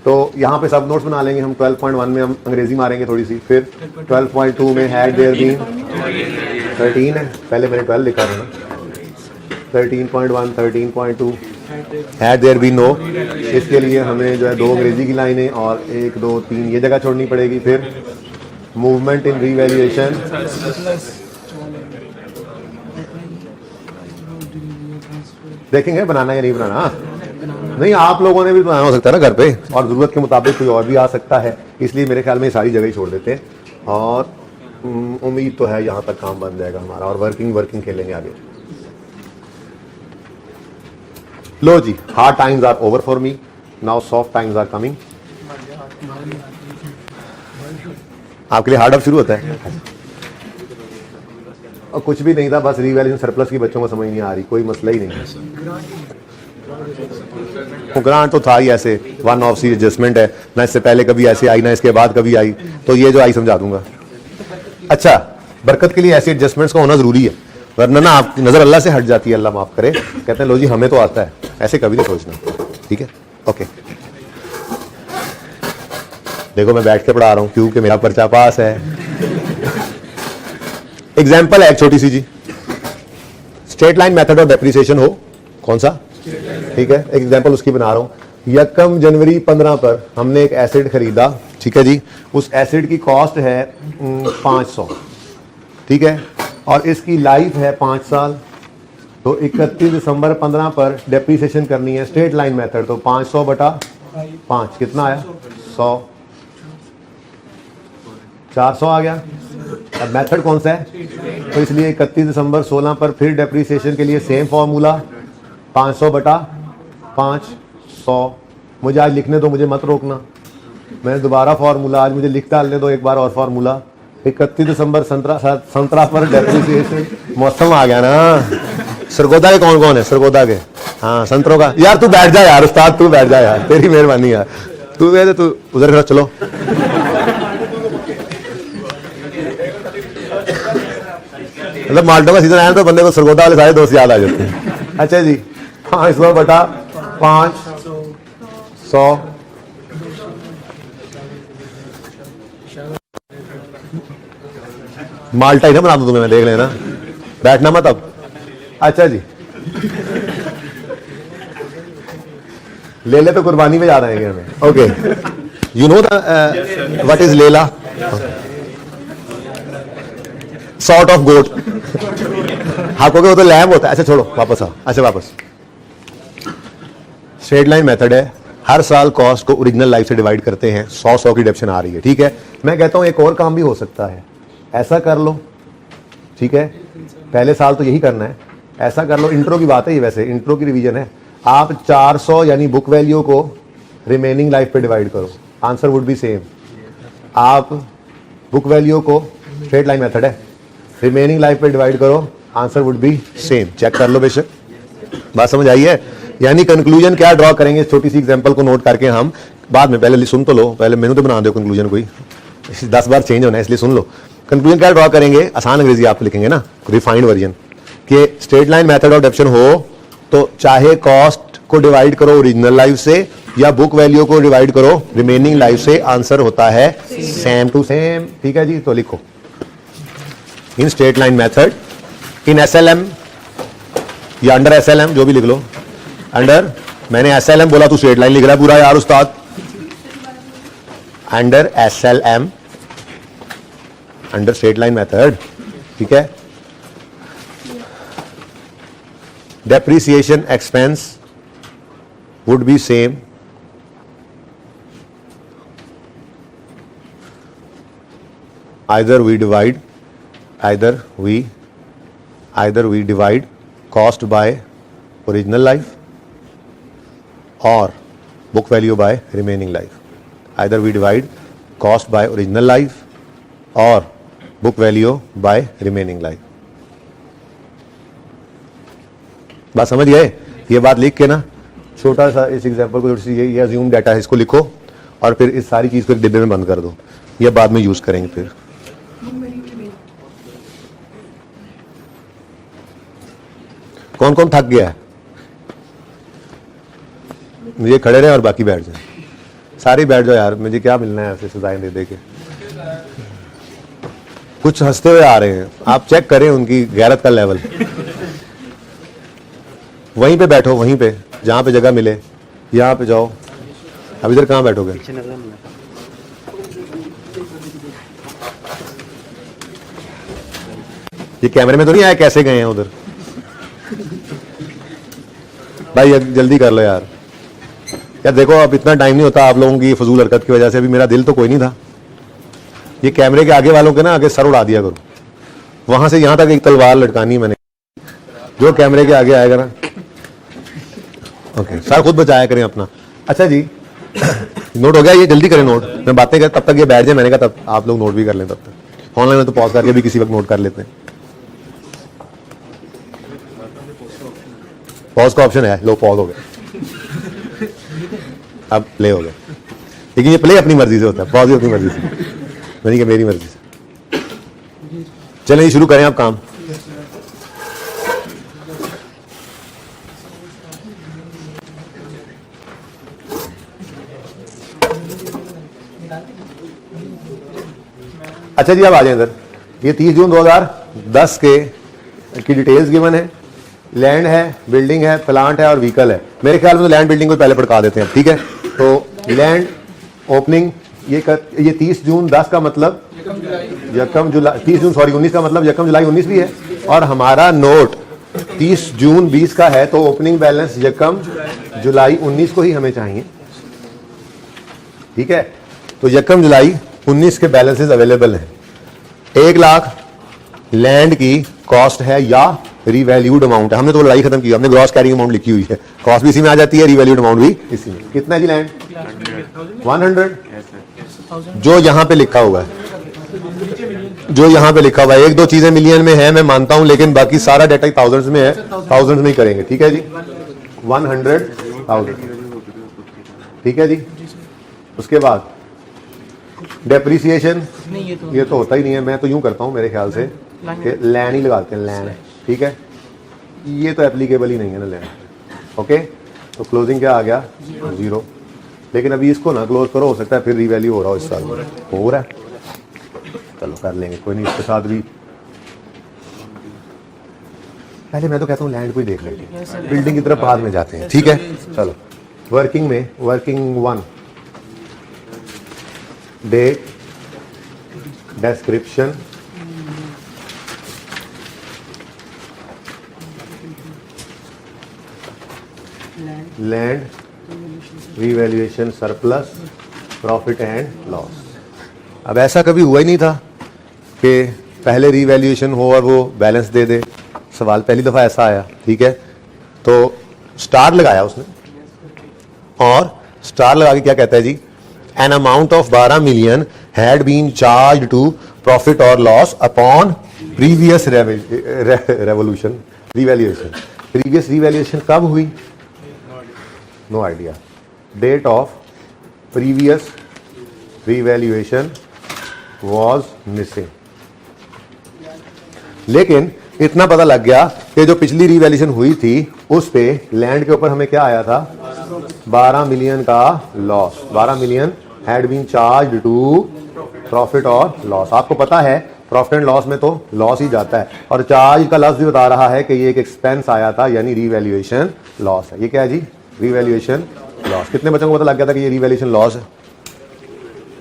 तो यहाँ पे सब नोट्स बना लेंगे हम। 12.1 में हम अंग्रेजी मारेंगे थोड़ी सी, फिर 12.2 में हैड देयर बीन 13 है, पहले मैंने 12 लिखा था ना। 13.1 13.2 हैड देयर बीन नो, इसके लिए हमें जो है 2 अंग्रेजी की लाइनें और 1 2 3 ये जगह छोड़नी पड़ेगी। फिर मूवमेंट इन रीवैल्यूएशन, देखेंगे बनाना या नहीं बनाना। नहीं आप लोगों ने भी बनाना हो सकता है ना घर पे, और जरूरत के मुताबिक कोई और भी आ सकता है, इसलिए मेरे ख्याल में सारी जगह ही छोड़ देते हैं। और उम्मीद तो है यहाँ तक काम बन जाएगा हमारा, और वर्किंग खेलेंगे आगे। लो जी, hard times are over for me, now soft times are coming. आपके लिए हार्ड अब शुरू होता है। और कुछ भी नहीं था, बस रीवैल्यूएशन सरप्लस की बच्चों को समझ नहीं आ रही, कोई मसला ही नहीं। ग्रांट तो था ही ऐसे, वन ऑफ सी एडजस्टमेंट है ना, इससे पहले कभी ऐसे आई ना इसके बाद कभी आई, तो ये जो आई समझा दूंगा। अच्छा, बरकत के लिए ऐसे एडजस्टमेंट्स का होना जरूरी है, वरना ना आपकी नजर अल्लाह से हट जाती है। अल्लाह माफ करे, कहते हैं लो जी हमें तो आता है, ऐसे कभी नहीं सोचना। ठीक है, ओके। देखो मैं बैठ के पढ़ा रहा हूं क्योंकि मेरा पर्चा पास है। एग्जाम्पल है एक छोटी सी जी, straight line method of depreciation हो, कौन सा? ठीक है, एक एग्जाम्पल उसकी बना रहा हूं। 1 जनवरी 15 पर हमने एक एसिड खरीदा। ठीक है जी, उस एसिड की कॉस्ट है 500। ठीक है, और इसकी लाइफ है 5 साल। तो 31 दिसंबर 15 पर डेप्रिसिएशन करनी है स्ट्रेट लाइन मेथड, तो 500 बटा 5 कितना आया? 100। 400 आ गया। अब मेथड कौन सा है? तो इसलिए 31 दिसंबर 16 पर फिर डेप्रिसिएशन के लिए सेम फॉर्मूला, 500 बटा 5 100। मुझे आज लिखने दो, मुझे मत रोकना। मैंने दोबारा फॉर्मूला आज मुझे लिख डालने दो एक बार और फॉर्मूला। 31 दिसंबर संतरा पर डेप्रिसिएशन। मौसम आ गया ना। सरगोदा के कौन कौन है? सरगोदा के, हाँ संतरों का। यार तू बैठ जा यार, उस्ताद तू बैठ जा यार, तेरी मेहरबानी यार। तू गए तू उधर खड़ा, चलो। मतलब माल्टो का सीजन आया तो बंदे को सरगोदा वाले सारे दोस्त याद आ जाते हैं। अच्छा जी, 500 बटा 5 100। माल्टा ही ना बना दूं तुम्हें, मैं देख लेना, बैठना मत अब। अच्छा जी, लेले तो कुर्बानी में याद आएंगे हमें। Okay, you know what is लेला? Sort of goat. हाँ कहोगे वो तो लैम्ब होता है। अच्छा छोड़ो, वापस आओ। अच्छा वापस, स्ट्रेट लाइन मेथड है, हर साल कॉस्ट को ओरिजिनल लाइफ से डिवाइड करते हैं। 100 की डिडक्शन आ रही है। ठीक है, मैं कहता हूं एक और काम भी हो सकता है, ऐसा कर लो। ठीक है, पहले साल तो यही करना है, ऐसा कर लो। इंट्रो की बात है ये, वैसे इंट्रो की रिवीजन है। आप 400 यानी बुक वैल्यू को रिमेनिंग लाइफ पे डिवाइड करो, आंसर वुड बी सेम। आप बुक वैल्यू को, स्ट्रेट लाइन मेथड है, रिमेनिंग लाइफ पे डिवाइड करो, answer would be same. Check कर लो बेशक, बात समझ आई है? यानी कंक्लूजन क्या ड्रॉ करेंगे, छोटी सी एग्जांपल को नोट करके हम बाद में, पहले सुन तो लो, पहले मेनू तो बना दो कंक्लूजन, कोई 10 बार चेंज होना है इसलिए सुन लो। कंक्लूजन क्या ड्रॉ करेंगे, आसान अंग्रेजी आप लिखेंगे ना, रिफाइंड वर्जन, कि स्ट्रेट लाइन मेथड ऑफ डेप्शन हो तो चाहे कॉस्ट को डिवाइड करो ओरिजिनल लाइफ से या बुक वैल्यू को डिवाइड करो रिमेनिंग लाइफ से, आंसर होता है सेम टू सेम। ठीक है जी, तो लिखो in straight line method, in SLM या अंडर एसएलएम, जो भी लिख लो। अंडर, मैंने एसएलएम बोला तू स्ट्रेट लाइन लिख रहा है पूरा यार उस्ताद। Under SLM, under straight line method, ठीक है। Depreciation expense would be same, either we divide cost by original life or book value by remaining life. Either we divide cost by original life or book value by remaining life. बात समझ गए? ये बात लिख के ना छोटा सा इस एग्जांपल को थोड़ी सी ये अज्यूम डाटा है इसको लिखो और फिर इस सारी चीज को एक डिब्बे में बंद कर दो, ये बाद में यूज करेंगे फिर। कौन कौन थक गया है? मुझे खड़े रहे और बाकी बैठ जाए, सारे बैठ जाओ यार, मुझे क्या मिलना है ऐसे सजाएं दे दे के। कुछ हंसते हुए आ रहे हैं, आप चेक करें उनकी गैरत का लेवल। वहीं पे बैठो, वहीं पे जहां पे जगह मिले, यहां पे जाओ। अब इधर कहां बैठोगे? ये कैमरे में तो नहीं आया कैसे गए हैं उधर? भाई जल्दी कर लो यार। यार देखो अब इतना टाइम नहीं होता आप लोगों की फजूल हरकत की वजह से। अभी मेरा दिल तो कोई नहीं था, ये कैमरे के आगे वालों के ना आगे सर उड़ा दिया करो। वहां से यहां तक एक तलवार लटकानी है मैंने, जो कैमरे के आगे आएगा ना। ओके सर खुद बचाया करें अपना। अच्छा जी नोट हो गया? ये जल्दी करें नोट, मैं बातें कर तब तक ये बैठ जाए। मैंने कहा तब आप लोग नोट भी कर लें, तब तक ऑनलाइन में तो पॉज करके भी किसी वक्त नोट कर लेते हैं। पॉज का ऑप्शन है, लो पॉज हो गया, अब प्ले हो गया। लेकिन ये प्ले अपनी मर्जी से होता है, पॉज भी अपनी मर्जी से, नहीं कि मेरी मर्जी से। चलें शुरू करें आप काम। अच्छा जी अब आ जाए इधर। ये 30 जून 2010 की डिटेल्स गिवन है। लैंड है, बिल्डिंग है, प्लांट है और व्हीकल है। मेरे ख्याल में तो लैंड बिल्डिंग को पहले पढ़ा देते हैं, ठीक है। तो लैंड ओपनिंग ये 30 जून 10 का मतलब यकम जुलाई, 30 जून सॉरी 19 का मतलब यकम जुलाई 19 भी है। और हमारा नोट 30 जून 20 का है, तो ओपनिंग बैलेंस यकम जुलाई 19 को ही हमें चाहिए, ठीक है। तो यकम जुलाई 19 के बैलेंसेस अवेलेबल हैं। 1 लाख लैंड की कॉस्ट है या रीवैल्यूड अमाउंट है। हमने तो लड़ाई खत्म की, हमने ग्रॉस कैरिंग अमाउंट लिखी हुई है, कॉस्ट भी इसी में आ जाती है, रीवैल्यूड अमाउंट भी इसी में। कितना है जी लैंड? 100, जो यहां पे लिखा हुआ है, जो यहां पे लिखा हुआ है। 1-2 चीजें मिलियन में है मैं मानता हूं, लेकिन बाकी सारा डाटा थाउजेंड्स में है, थाउजेंड्स में ही करेंगे, ठीक है जी। 100,000, ठीक है जी। उसके बाद डेप्रिसिएशन, ये तो होता ही नहीं है, मैं तो यूं करता हूं मेरे ख्याल से कि लैंड ही लगाते हैं, लैंड, ठीक है। ये तो एप्लीकेबल ही नहीं है ना लैंड, ओके। तो क्लोजिंग क्या आ गया? 0। लेकिन अभी इसको ना क्लोज करो, हो सकता है फिर रीवैल्यू हो रहा हो इस साल, हो रहा है। चलो कर लेंगे, कोई नहीं, इसके साथ भी पहले मैं तो कहता हूँ लैंड को ही देख लेंगे, बिल्डिंग की तरफ बाद में जाते हैं, ठीक है। चलो वर्किंग में, working 1, date, description, land, revaluation, surplus, profit and loss. अब ऐसा कभी हुआ ही नहीं था कि पहले रीवैल्यूएशन हो और वो बैलेंस दे दे। सवाल पहली दफा ऐसा आया, ठीक है। तो स्टार लगाया उसने, और स्टार लगा के क्या कहता है जी? An amount of 12 million had been charge to profit और loss upon previous revolution revaluation. Previous revaluation कब हुई? No idea. Date of previous revaluation was missing. लेकिन इतना पता लग गया कि जो पिछली रीवैल्यूएशन हुई थी उस पे लैंड के ऊपर हमें क्या आया था? 12 मिलियन का loss. 12 million had been charge to profit और लॉस। आपको पता है प्रॉफिट एंड लॉस में तो लॉस ही जाता है, और चार्ज का लफ्ज भी बता रहा है कि ये एक एक्सपेंस आया था, यानी रीवैल्यूएशन लॉस है। ये क्या है जी? Revaluation loss. कितने बच्चों को पता लग गया था कि ये रीवैल्यूएशन लॉस है?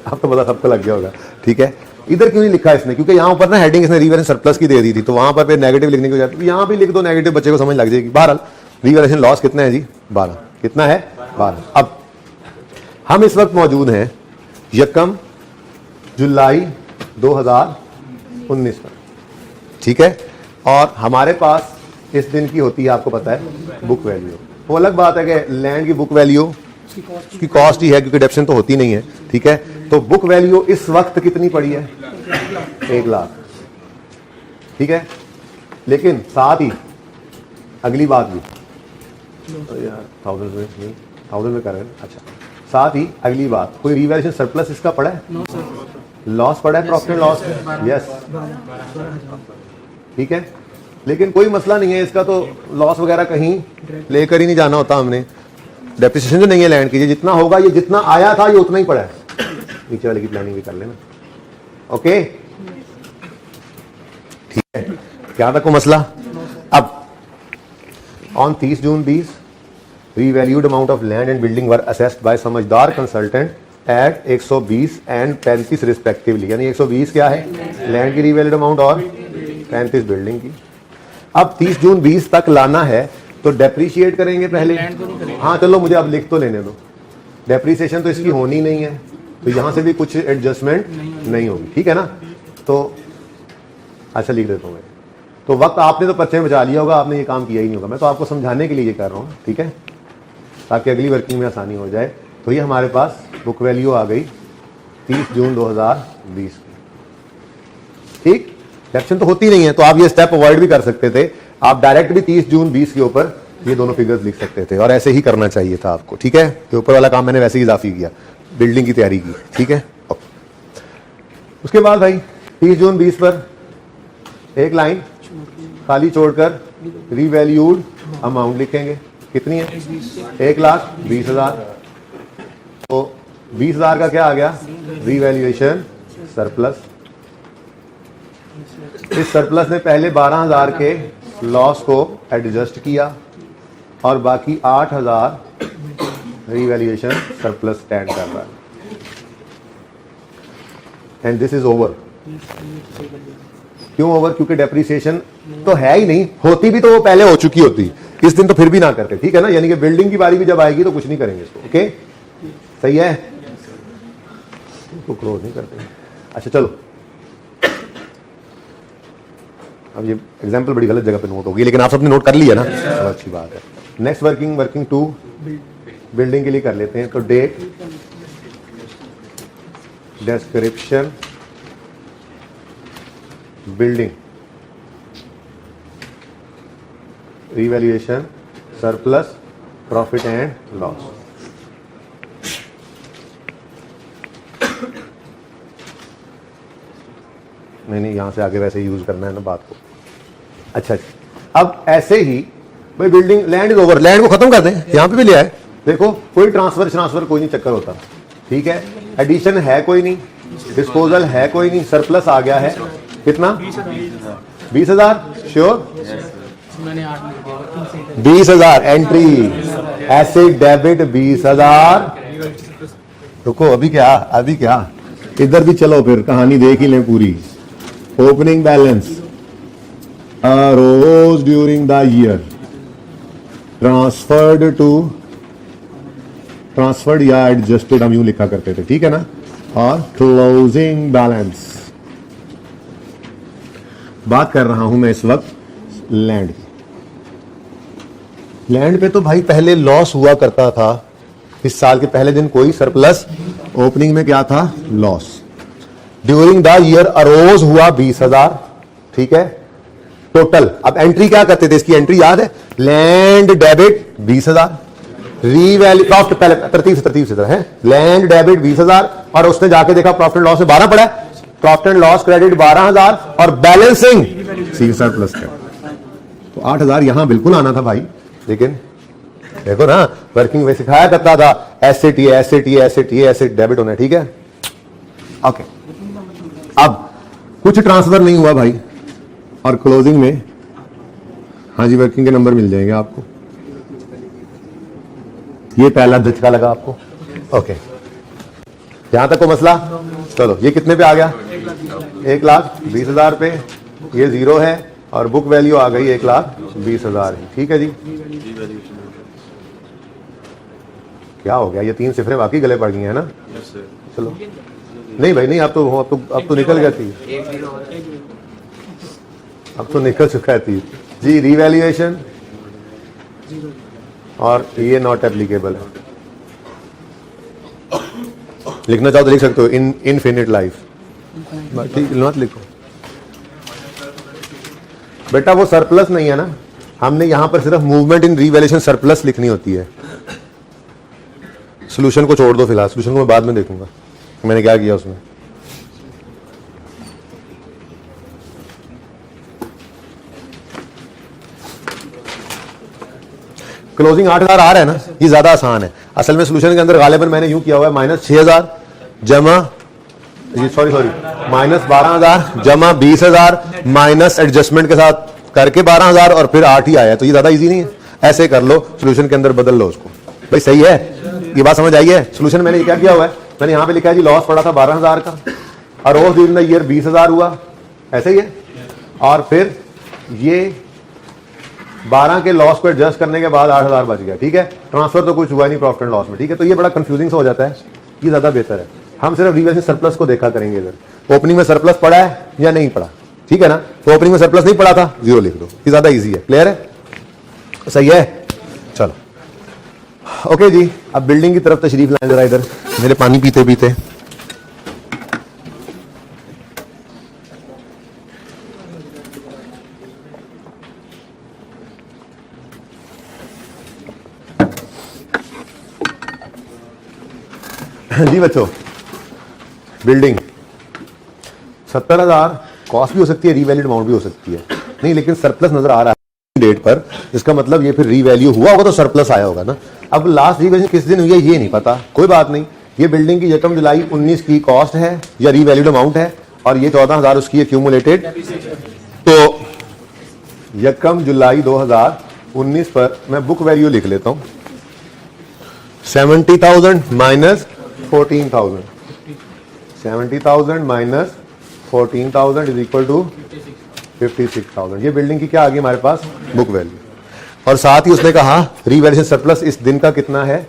अब तो पता सबको लग गया होगा, ठीक है। इधर क्यों नहीं लिखा इसने, क्योंकि यहाँ ऊपर ना हेडिंग इसने रीवैल्यूएशन सरप्लस की दे दी थी, तो वहां पर फिर नेगेटिव लिखने की वजह तो यहाँ भी लिख दो नेगेटिव, बच्चे को समझ लग जाएगी। बहरहाल रीवैल्यूएशन लॉस कितना है जी, 12। कितना है, 12। अब हम इस वक्त मौजूद हैं 1 जुलाई 2019 में, ठीक है। और हमारे पास इस दिन की होती है, आपको पता है, बुक वैल्यू। वो अलग बात है कि लैंड की बुक वैल्यू उसकी कॉस्ट ही है, क्योंकि डेप्शन तो होती नहीं है, ठीक है। तो बुक वैल्यू इस वक्त कितनी पड़ी है, 1 लाख, ठीक है। लेकिन साथ ही अगली बात भी, यार 1000 में कर रहे हैं, अच्छा, साथ ही अगली बात, कोई रिवैल्यूएशन सरप्लस इसका पड़ा है, लॉस पड़ा है, प्रॉफिट एंड लॉस, यस, ठीक है। लेकिन कोई मसला नहीं है इसका, तो लॉस वगैरह कहीं लेकर ही नहीं जाना होता हमने। डेप्रिसिएशन जो नहीं है लैंड की, जितना होगा, ये जितना आया था ये उतना ही पड़ा है। नीचे वाले की प्लानिंग भी कर लेना, ओके, ठीक है। क्या था को मसला। अब on 30 June 20 revalued amount of land and building were assessed by समझदार कंसल्टेंट एट 120 एंड 35 रिस्पेक्टिवली। यानी 120 क्या है, लैंड की रीवैल्यूड अमाउंट, और 35 बिल्डिंग की। अब 30 जून 20 तक लाना है, तो डेप्रीशिएट करेंगे पहले। हाँ चलो, मुझे अब लिख तो लेने दो। डेप्रीसिएशन तो इसकी होनी नहीं है, तो यहां से भी कुछ एडजस्टमेंट नहीं होगी, ठीक है ना। तो अच्छा लिख देता हूँ मैं। तो वक्त आपने तो पर्चे में बचा लिया होगा, आपने ये काम किया ही नहीं होगा। मैं तो आपको समझाने के लिए ये कर रहा हूँ, ठीक है, ताकि अगली वर्किंग में आसानी हो जाए। तो ये हमारे पास बुक वैल्यू आ गई 30 जून 2020 की, ठीक। डेप्शन तो होती नहीं है, तो आप ये स्टेप अवॉइड भी कर सकते थे। आप डायरेक्ट भी 30 जून 20 के ऊपर ये दोनों फिगर्स लिख सकते थे, और ऐसे ही करना चाहिए था आपको, ठीक है। ये ऊपर वाला काम मैंने वैसे ही इजाफी किया, बिल्डिंग की तैयारी की, ठीक है। उसके बाद भाई 30 जून 20 पर एक लाइन खाली छोड़कर रीवैल्यूड अमाउंट लिखेंगे। कितनी है, 1,20,000। तो 20,000 का क्या आ गया, रीवैल्यूएशन सरप्लस। इस सरप्लस ने पहले 12,000 के लॉस को एडजस्ट किया, और बाकी 8,000 रीवैल्यूएशन सरप्लस स्टैंड कर रहा है। And this is over. क्यों ओवर, क्योंकि डेप्रिसिएशन तो है ही नहीं, होती भी तो वो पहले हो चुकी होती, इस दिन तो फिर भी ना करते, ठीक है ना। यानी कि बिल्डिंग की बारी भी जब आएगी तो कुछ नहीं करेंगे इसको, ओके, सही है। तो क्लोज नहीं करते, अच्छा चलो। अब ये एग्जाम्पल बड़ी गलत जगह पे नोट होगी, लेकिन आप सबने नोट कर लिया ना, तो अच्छी बात है। नेक्स्ट वर्किंग 2 बिल्डिंग के लिए कर लेते हैं। तो date, description, building, revaluation, surplus, profit and loss. नहीं, यहां से आगे वैसे यूज करना है ना बात को। अच्छा, अब ऐसे ही भाई building, land is over, land को खत्म कर दें, यहां पे भी ले आए। देखो कोई ट्रांसफर कोई नहीं चक्कर होता, ठीक है। एडिशन है कोई नहीं, डिस्पोजल है कोई नहीं, सरप्लस आ गया है कितना, 20,000। Sure, 20,000 entry, asset debit 20,000। रुको, अभी क्या इधर भी चलो, फिर कहानी देख ही लें पूरी। Opening balance arose during the year, transferred या एडजस्टेड, हम यूं लिखा करते थे, ठीक है ना। और क्लोजिंग बैलेंस। बात कर रहा हूं मैं इस वक्त लैंड की। लैंड पे तो भाई पहले लॉस हुआ करता था, इस साल के पहले दिन कोई सरप्लस, ओपनिंग में क्या था, loss. During the year arose हुआ 20,000, ठीक है, टोटल। अब एंट्री क्या करते थे, इसकी एंट्री याद है, लैंड डेबिट 20,000, रीवैल्यू प्रॉफिट, पहले तरतीब से है, लैंड डेबिट 20,000, और उसने जाके देखा प्रॉफिट लॉस में 12 पड़ा है, प्रॉफिट एंड लॉस क्रेडिट 12,000, और बैलेंसिंग सी सरप्लस का। तो 8,000 यहां बिल्कुल आना था भाई, लेकिन देखो ना, वर्किंग में सिखाया करता था एसेट डेबिट होना है, ठीक है, ओके। अब कुछ ट्रांसफर नहीं हुआ भाई, और क्लोजिंग में, हाँ जी, वर्किंग के नंबर मिल जाएंगे आपको। ये पहला झटका लगा आपको, ओके। यहां तक को मसला? चलो ये कितने पे आ गया? 1,20,000 पे। ये 0 है और बुक वैल्यू आ गई 1,20,000। ठीक है जी। क्या हो गया? ये 3 सिफरें वाकई गले पड़ गई है ना? चलो नहीं भाई नहीं, अब तो निकल गया थी, अब तो निकल चुका है थी जी। रीवैल्यूएशन और ये नॉट एप्लीकेबल है। लिखना चाहो तो लिख सकते हो, इन इनफिनिट लाइफ। ठीक मत लिखो बेटा, वो सरप्लस नहीं है ना। हमने यहां पर सिर्फ मूवमेंट इन रीवैल्यूएशन सरप्लस लिखनी होती है। सोल्यूशन को छोड़ दो फिलहाल, सोल्यूशन को मैं बाद में देखूंगा मैंने क्या किया उसमें। क्लोजिंग 8,000 आ रहा है ना, ये ज्यादा आसान है। असल में सोल्यूशन के अंदर गालिबन मैंने यूं किया हुआ है, -6,000 जमा सॉरी -12,000 जमा 20,000 माइनस एडजस्टमेंट के साथ करके 12,000 और फिर 8 ही आया। तो ये ज्यादा इजी नहीं है? ऐसे कर लो, सोल्यूशन के अंदर बदल लो उसको। भाई सही है, ये बात समझ आई है? सोल्यूशन मैंने क्या किया हुआ है, मैंने यहां पे लिखा है जी लॉस पड़ा था 12,000 का और रोज ड्यूरिंग द ईयर 20,000 हुआ, ऐसे ही है। और फिर ये 12 के लॉस को एडजस्ट करने के बाद 8,000 बच गया। ठीक है, ट्रांसफर तो कुछ हुआ नहीं प्रॉफिट एंड लॉस में। ठीक है, तो ये बड़ा कंफ्यूजिंग सा हो जाता है, ये ज्यादा बेहतर है। हम सिर्फ रीवैल्यूएशन सरप्लस को देखा करेंगे। इधर ओपनिंग में सरप्लस पड़ा है या नहीं पड़ा, ठीक है ना? तो ओपनिंग में सरप्लस नहीं पड़ा था, 0 लिख दो, ये ज्यादा इजी है। क्लियर है? सही है? चलो ओके जी, अब बिल्डिंग की तरफ तशरीफ लाएं जरा इधर, मेरे पानी पीते पीते। जी बच्चों, बिल्डिंग 70,000 कॉस्ट भी हो सकती है, रीवैल्यूड अमाउंट भी हो सकती है। नहीं, लेकिन सरप्लस नजर आ रहा है डेट पर, इसका मतलब ये फिर रीवैल्यू हुआ होगा तो सरप्लस आया होगा ना। अब लास्ट रीवैल्यूएशन किस दिन हुई है ये नहीं पता, कोई बात नहीं। ये बिल्डिंग की 1 जुलाई 19 की कॉस्ट है या रीवैल्यूड अमाउंट है और ये 14,000 उसकी एक्यूमुलेटेड। तो 1 जुलाई 2019 पर मैं बुक वैल्यू लिख लेता हूं, 70,000 minus 14,000, 70,000 minus 14,000 is equal to 56,000। ये बिल्डिंग की क्या आ गई हमारे पास? Book value. और साथ ही उसने कहा रीवैल्यूएशन सरप्लस इस दिन का कितना है?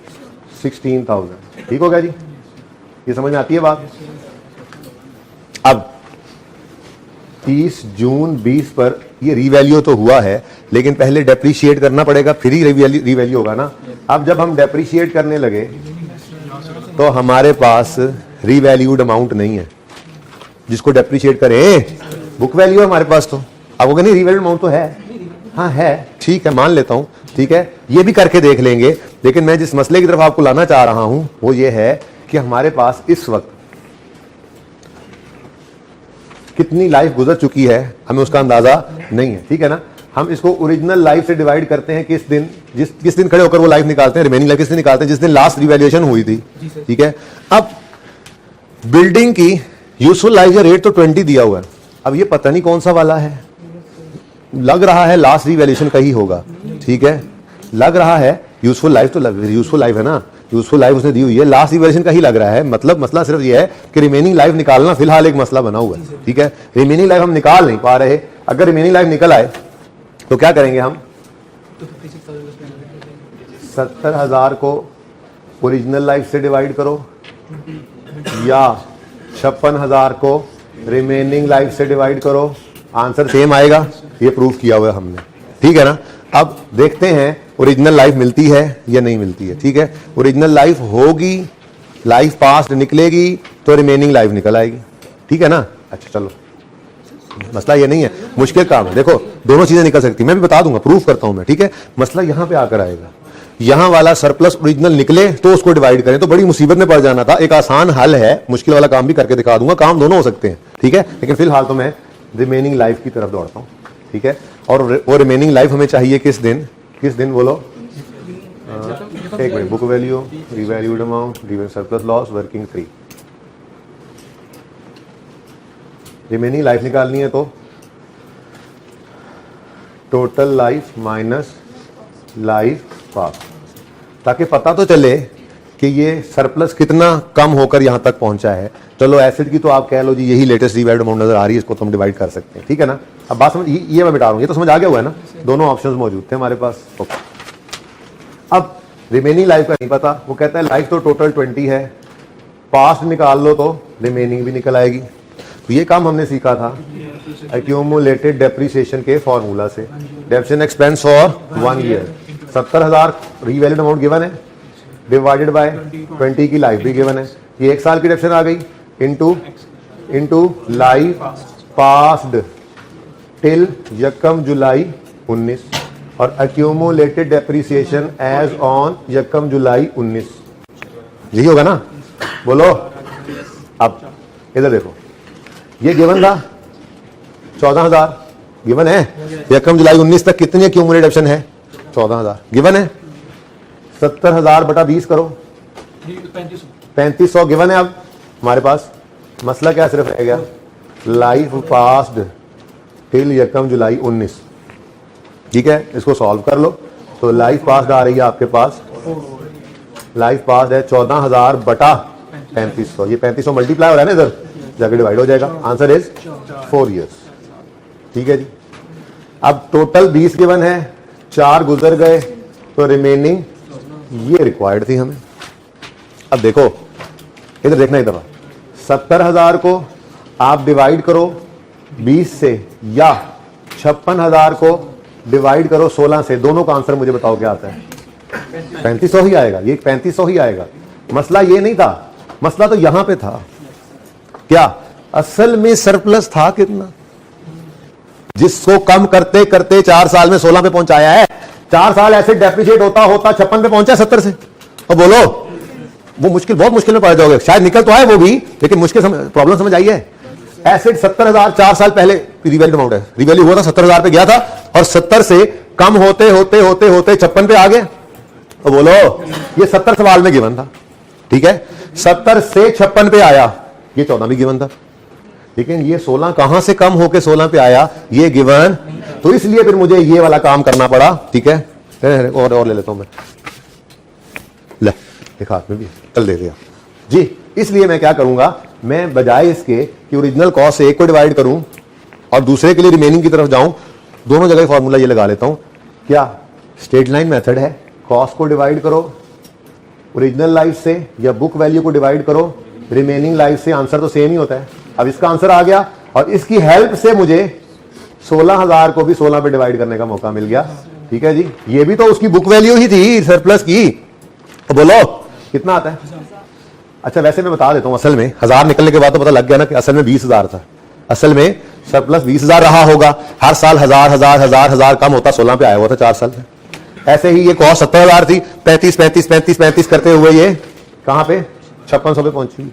16,000। ठीक हो गया जी, ये समझ में आती है बात? अब 30 जून 20 पर ये रीवैल्यू तो हुआ है, लेकिन पहले डेप्रीशिएट करना पड़ेगा, फिर ही रीवैल्यू होगा ना। अब जब हम डेप्रीशिएट करने लगे तो हमारे पास रीवैल्यूड अमाउंट नहीं है जिसको डेप्रीशिएट करें, बुक वैल्यू है हमारे पास। तो आपको नहीं रीवैल्यूड अमाउंट तो है, हाँ है, ठीक है मान लेता हूं, ठीक है, ये भी करके देख लेंगे। लेकिन मैं जिस मसले की तरफ आपको लाना चाह रहा हूं वो ये है कि हमारे पास इस वक्त कितनी लाइफ गुजर चुकी है हमें उसका अंदाजा नहीं है। ठीक है ना? हम इसको ओरिजिनल लाइफ से डिवाइड करते हैं, किस दिन खड़े होकर वो लाइफ निकालते हैं, रिमेनिंग लाइफ किस दिन निकालते हैं? जिस दिन लास्ट रिवैल्यूएशन हुई थी। ठीक है, अब बिल्डिंग की यूजफुल लाइफ का रेट तो 20 दिया हुआ है। अब ये पता नहीं कौन सा वाला है, लग रहा है लास्ट रिवैल्यूएशन का ही होगा। ठीक है, लग रहा है यूजफुल लाइफ तो यूजफुल लाइफ है ना, यूजफुल लाइफ उसने दी हुई है, लास्ट रिवैल्यूएशन का ही लग रहा है। मतलब मसला सिर्फ ये है कि रिमेनिंग लाइफ निकालना फिलहाल एक मसला बना हुआ है। ठीक है, रिमेनिंग लाइफ हम निकाल नहीं पा रहे। अगर रिमेनिंग लाइफ निकल आए तो क्या करेंगे हम? 70,000 को ओरिजिनल लाइफ से डिवाइड करो या 56,000 को रिमेनिंग लाइफ से डिवाइड करो, आंसर सेम आएगा। ये प्रूफ किया हुआ है हमने। ठीक है ना? अब देखते हैं ओरिजिनल लाइफ मिलती है या नहीं मिलती है। ठीक है, ओरिजिनल लाइफ होगी, लाइफ पास्ट निकलेगी तो रिमेनिंग लाइफ निकल आएगी। ठीक है ना? अच्छा चलो, मसला ये नहीं है, मुश्किल काम है। देखो दोनों चीजें निकल सकती, मैं भी बता दूंगा, प्रूफ करता हूं मैं। ठीक है, मसला यहां पे आकर आएगा, यहां वाला सरप्लस ओरिजिनल निकले तो उसको डिवाइड करें, तो बड़ी मुसीबत में पड़ जाना था। एक आसान हल है, मुश्किल वाला काम भी करके दिखा दूंगा, काम दोनों हो सकते हैं। ठीक है, लेकिन फिलहाल तो मैं रिमेनिंग लाइफ की तरफ दौड़ता हूं। ठीक है, और वो रिमेनिंग लाइफ हमें चाहिए किस दिन बोलो? एक minute, book value, revalued amount, revalued surplus loss, working 3। Remaining life निकालनी है तो टोटल लाइफ माइनस लाइफ पास, ताकि पता तो चले कि ये सरप्लस कितना कम होकर यहां तक पहुंचा है। चलो एसिड की तो आप कह लो जी यही लेटेस्ट रिवैल्यूड अमाउंट नजर आ रही है, इसको तो हम डिवाइड कर सकते हैं, ठीक है ना। अब बात समझ, ये मैं बता रहा हूं, ये तो समझ आ गया हुआ है ना, दोनों ऑप्शंस मौजूद थे हमारे पास। ओके, अब रिमेनिंग लाइफ का नहीं पता, वो कहता है लाइफ तो टोटल 20 है, पास्ट निकाल लो तो रिमेनिंग भी निकल आएगी। तो ये काम हमने सीखा था एक्यूमुलेटेड डेप्रिसिएशन के फॉर्मूला से। Depreciation expense for 1 year, 70,000 revalued amount given है, डिवाइडेड बाय 20 की लाइफ भी गिवन है। ये 1 साल की डेप्रिसिएशन आ गई, इनटू लाइफ पास्ड टिल यकम जुलाई 19 और एक्यूमुलेटेड डेप्रिसिएशन एज ऑन यकम जुलाई 19। यही होगा ना, बोलो। अब इधर देखो, ये गिवन था 14,000 गिवन है, यकम जुलाई 19 तक कितनी एक्यूमुलेटेड डेप्रिसिएशन है 14,000 गिवन है। 70,000 बटा 20 करो, 3500 गिवन है। अब हमारे पास मसला क्या सिर्फ रह गया, लाइफ पास्ड टिल यकम जुलाई 19, ठीक है, इसको सॉल्व कर लो। तो लाइफ पास्ड आ रही है आपके पास, लाइफ पास्ड है 14,000 बटा 3500, ये 3500 मल्टीप्लाई हो रहा है ना, इधर जाके डिवाइड हो जाएगा, आंसर इज 4 ईयर्स, ठीक है जी। अब टोटल 20 गिवन है, 4 गुजर गए, तो रिमेनिंग ये रिक्वायर्ड थी हमें। अब देखो इधर देखना, इधर 70,000 को आप डिवाइड करो 20 से या 56,000 को डिवाइड करो 16 से, दोनों का आंसर मुझे बताओ क्या आता है। 3500 ही आएगा, ये 3500 ही आएगा। मसला ये नहीं था, मसला तो यहां पे था, क्या असल में सरप्लस था कितना, जिसको कम करते करते 4 साल में 16 पे पहुंचाया है। 4 साल ऐसे डेप्रिशिएट होता होता 56 पे पहुंचा 70 से। और बोलो वो मुश्किल, बहुत मुश्किल में पड़ जाओगे, शायद निकल तो आए वो भी, लेकिन मुश्किल प्रॉब्लम समझ आई है। एसिड 70,000 4 साल पहले रिवैल्यूड अमाउंट है, रिवैल्यू हुआ था 70,000 पे गया था और 70 से कम होते होते होते होते 56 पे आ गए। तो बोलो ये 70 सवाल में गिवन था, ठीक है, 70 से 56 पे आया, ये 14 भी गिवन था, लेकिन ये 16 कहां से कम होके 16 पे आया, ये गिवन। तो इसलिए फिर मुझे ये वाला काम करना पड़ा, ठीक है। और ले लेता हूं मैं, ले एक हाथ में भी चल दे दिया जी। इसलिए मैं क्या करूंगा, मैं बजाय इसके कि ओरिजिनल कॉस्ट से एक को डिवाइड करूं और दूसरे के लिए रिमेनिंग की तरफ जाऊं, दोनों जगह फॉर्मूला ये लगा लेता हूं। क्या स्ट्रेट लाइन मेथड है, कॉस्ट को डिवाइड करो ओरिजिनल लाइफ से या बुक वैल्यू को डिवाइड करो रिमेनिंग लाइफ से, आंसर तो सेम ही होता है। अब इसका आंसर आ गया और इसकी हेल्प से मुझे 16,000 को भी 16 पे डिवाइड करने का मौका मिल गया, ठीक है जी। ये भी तो उसकी बुक वैल्यू ही थी सरप्लस की। तो बोलो कितना आता है। अच्छा वैसे मैं बता देता हूं, असल में 1000 निकलने के बाद तो पता लग गया ना कि असल में 20,000 था, असल में सरप्लस 20,000 रहा होगा। हर साल 1000 कम होता 16 पे आया हुआ था 4 साल में। ऐसे ही ये कॉस्ट 70,000 थी, 35 करते हुए ये कहां पे 5600 पे पहुंची।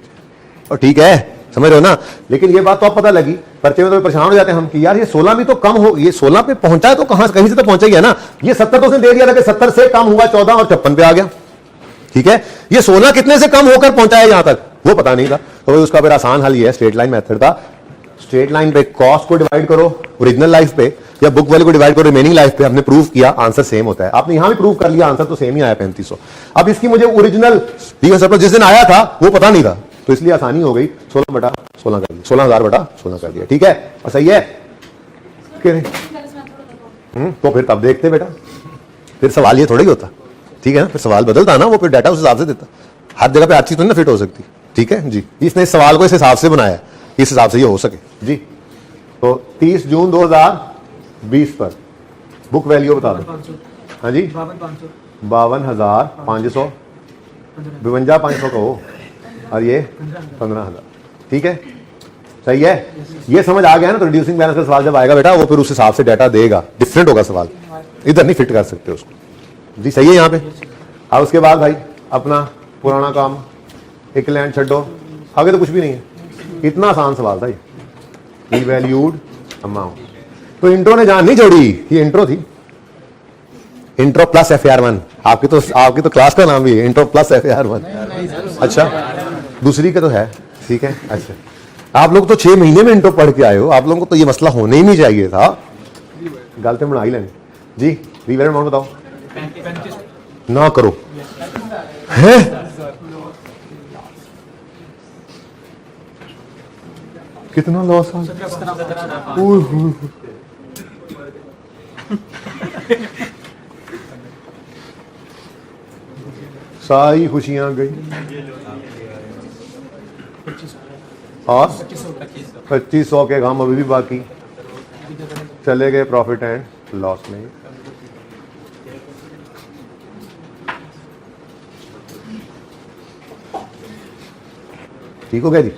और ठीक है, समझ रहे हो ना। लेकिन ये बात तो अब पता लगी, पर्चे में तो परेशान हो जाते हैं हम कि यार ये 16 भी तो कम हो, ये 16 पे पहुंचा है तो कहां कहीं से तो पहुंचा गया ना। ये 70 तो उसने दे दिया था कि 70 से कम हुआ 14 और 56 पे आ गया, ठीक है। ये 16 कितने से कम होकर पहुंचा है यहां तक वो पता नहीं था। तो उसका फिर आसान हल ये है, स्ट्रेट लाइन मेथड था। स्ट्रेट लाइन पे कॉस्ट को डिवाइड करो ओरिजिनल लाइफ पे या बुक वैल्यू को डिवाइड करो रिमेनिंग लाइफ पे, हमने प्रूव किया आंसर सेम होता है। आपने यहां भी प्रूव कर लिया, आंसर तो सेम ही आया 3500। अब इसकी मुझे ओरिजिनल जिस दिन आया था वो पता नहीं था, तो इसलिए आसानी हो गई, 16 बटा 16 कर दिया, 16,000 बटा 16 कर दिया, ठीक है। और सही है तो फिर तब देखते बेटा, फिर सवाल ये थोड़ा ही होता, ठीक है ना। फिर सवाल बदलता ना, वो फिर डाटा उस हिसाब से देता। हर जगह पे हर चीज तो नहीं फिट हो सकती, ठीक है जी। इसने इस सवाल को इस हिसाब से बनाया, इस हिसाब से ये हो सके जी। तो 30 जून 2020 पर बुक वैल्यू बता दो। हाँ जी 52,500, 52,500 कहो और ये 15,000, ठीक है, सही है। ये समझ आ गया ना। तो रिड्यूसिंग बैलेंस का सवाल जब आएगा बेटा, वो फिर उस हिसाब से डाटा देगा, डिफरेंट होगा सवाल, इधर नहीं फिट कर सकते उसको जी। सही है यहाँ पे। अब उसके बाद भाई अपना पुराना काम, एक लैंड छड्डो, आगे तो कुछ भी नहीं है। इतना आसान सवाल था ये, रिवैल्यूड अमाउंट। तो इंट्रो ने जान नहीं जोड़ी, ये इंट्रो थी, इंट्रो प्लस FAR1। आपकी तो क्लास का नाम भी है इंट्रो प्लस FAR1। अच्छा दूसरी का तो है, ठीक है। अच्छा आप लोग तो 6 महीने में इंट्रो पढ़ के आए हो, आप लोगों को तो ये मसला होने ही नहीं चाहिए था। गलती बना ही लेनी जी। रिवैल्यूड अमाउंट बताओ ना, करो है कितना लॉस आ सारी खुशियां गई और 2500 के काम अभी भी बाकी, चले गए प्रॉफिट एंड लॉस में। ठीक हो गया जी?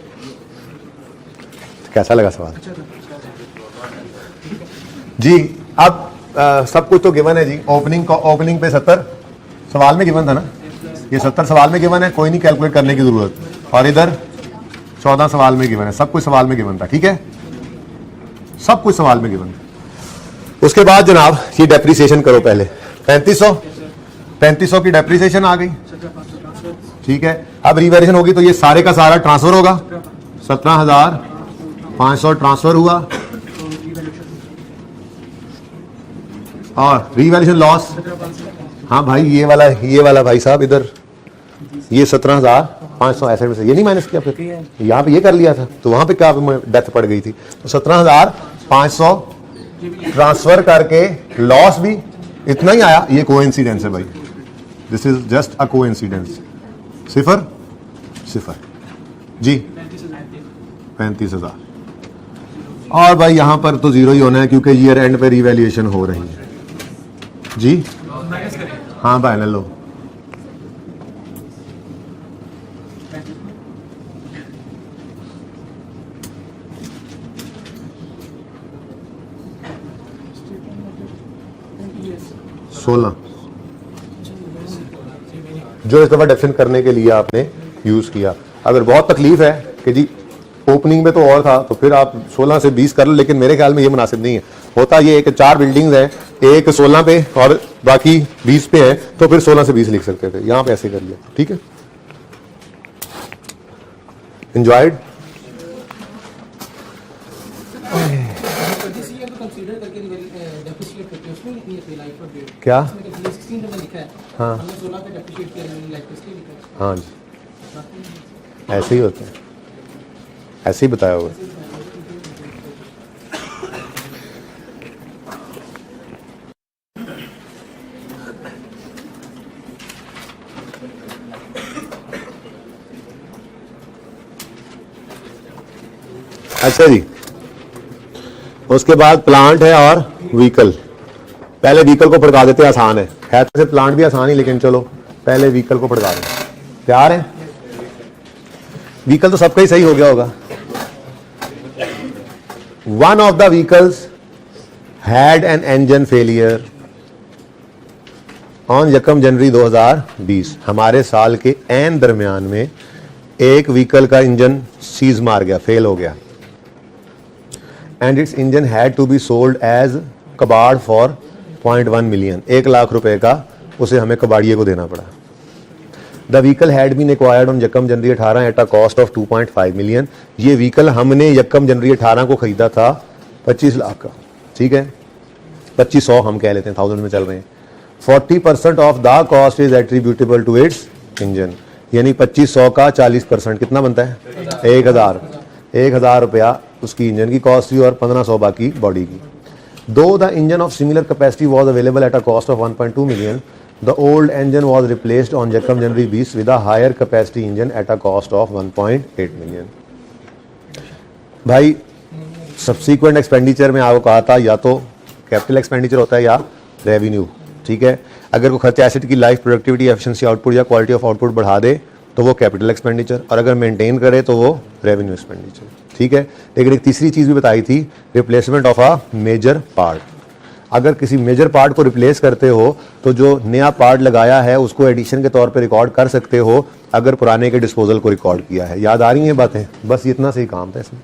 कैसा लगा सवाल जी? अब सब कुछ तो गिवन है जी। ओपनिंग पे 70 सवाल में गिवन था ना, ये 70 सवाल में गिवन है, कोई नहीं कैलकुलेट करने की जरूरत। और इधर 14 सवाल में गिवन है, सब कुछ सवाल में गिवन था। ठीक है, सब कुछ सवाल में गिवन था। उसके बाद जनाब ये डेप्रिसिएशन करो पहले। 3500 की डेप्रिसिएशन आ गई। ठीक है, अब रिवैल्यूएशन होगी तो ये सारे का सारा ट्रांसफर होगा। 17,500 ट्रांसफर हुआ और रिवैल्यूएशन लॉस। हाँ भाई, ये वाला भाई साहब इधर ये 17,500 एसेट में से ये नहीं माइनस किया, फिर यहाँ पे ये कर लिया था तो वहां पे क्या डेथ पड़ गई थी। तो 17,500 ट्रांसफर करके लॉस भी इतना ही आया। ये कोइंसिडेंस है भाई, this is just a coincidence. 0 0 जी 35,000। और भाई यहां पर तो जीरो ही होना है क्योंकि ईयर एंड पे रिवैल्यूएशन हो रही है जी। हाँ भाई लो, सोलह जो इस दफा डेफिनेट करने के लिए आपने यूज किया। अगर बहुत तकलीफ है कि जी ओपनिंग में तो और था तो फिर आप 16 से 20 कर लो, लेकिन मेरे ख्याल में ये मुनासिब नहीं है। होता ये है कि 4 बिल्डिंग्स हैं, एक 16 पे और बाकी 20 पे है, तो फिर 16 से 20 लिख सकते थे। यहां पे ऐसे कर लिया। ठीक है, एंजॉयड? क्या? हाँ हाँ जी, ऐसे ही होता है, ऐसे ही बताया होगा। अच्छा जी, उसके बाद प्लांट है और व्हीकल। पहले व्हीकल को पढ़ा देते, आसान है तो प्लांट भी आसान ही, लेकिन चलो पहले व्हीकल को पढ़ा दें। तैयार है? व्हीकल तो सबका ही सही हो गया होगा। One of the vehicles had an engine failure on 1 जनवरी 2020। हमारे साल के एन दरमियान में एक व्हीकल का इंजन सीज मार गया, फेल हो गया। And its engine had to be sold as कबाड़ फॉर 0.1 मिलियन। 1 लाख रुपए का उसे हमें कबाड़िए को देना पड़ा। The vehicle had been acquired on 1 January 18 at a cost of 2.5 million. ये व्हीकल हमने 1 जनवरी 18 को खरीदा था 25 लाख का। ठीक है, 2500 हम कह लेते हैं, 1000 में चल रहे हैं। 40% of the cost is attributable to its engine, यानी 2500 का 40% कितना बनता है? 1000 रुपया उसकी इंजन की कॉस्ट थी और 1500 बाकी बॉडी की। Though the engine of similar capacity was available at a cost of 1.2 million, the old engine was replaced on 1 January 20 with a higher capacity engine at a cost of 1.8 million. भाई subsequent expenditure में आपको कहा था या तो capital expenditure होता है या रेवेन्यू। ठीक है, अगर कोई खर्च एसेट की लाइफ, प्रोडक्टिविटी, एफिशिएंसी, आउटपुट या क्वालिटी ऑफ आउटपुट बढ़ा दे तो वो कैपिटल एक्सपेंडिचर, और अगर मेंटेन करे तो वो रेवेन्यू एक्सपेंडिचर। ठीक है, लेकिन एक तीसरी चीज भी बताई थी, replacement of a major part. अगर किसी मेजर पार्ट को रिप्लेस करते हो तो जो नया पार्ट लगाया है उसको एडिशन के तौर पे रिकॉर्ड कर सकते हो अगर पुराने के डिस्पोजल को रिकॉर्ड किया है। याद आ रही हैं बातें? बस इतना सही काम था इसमें।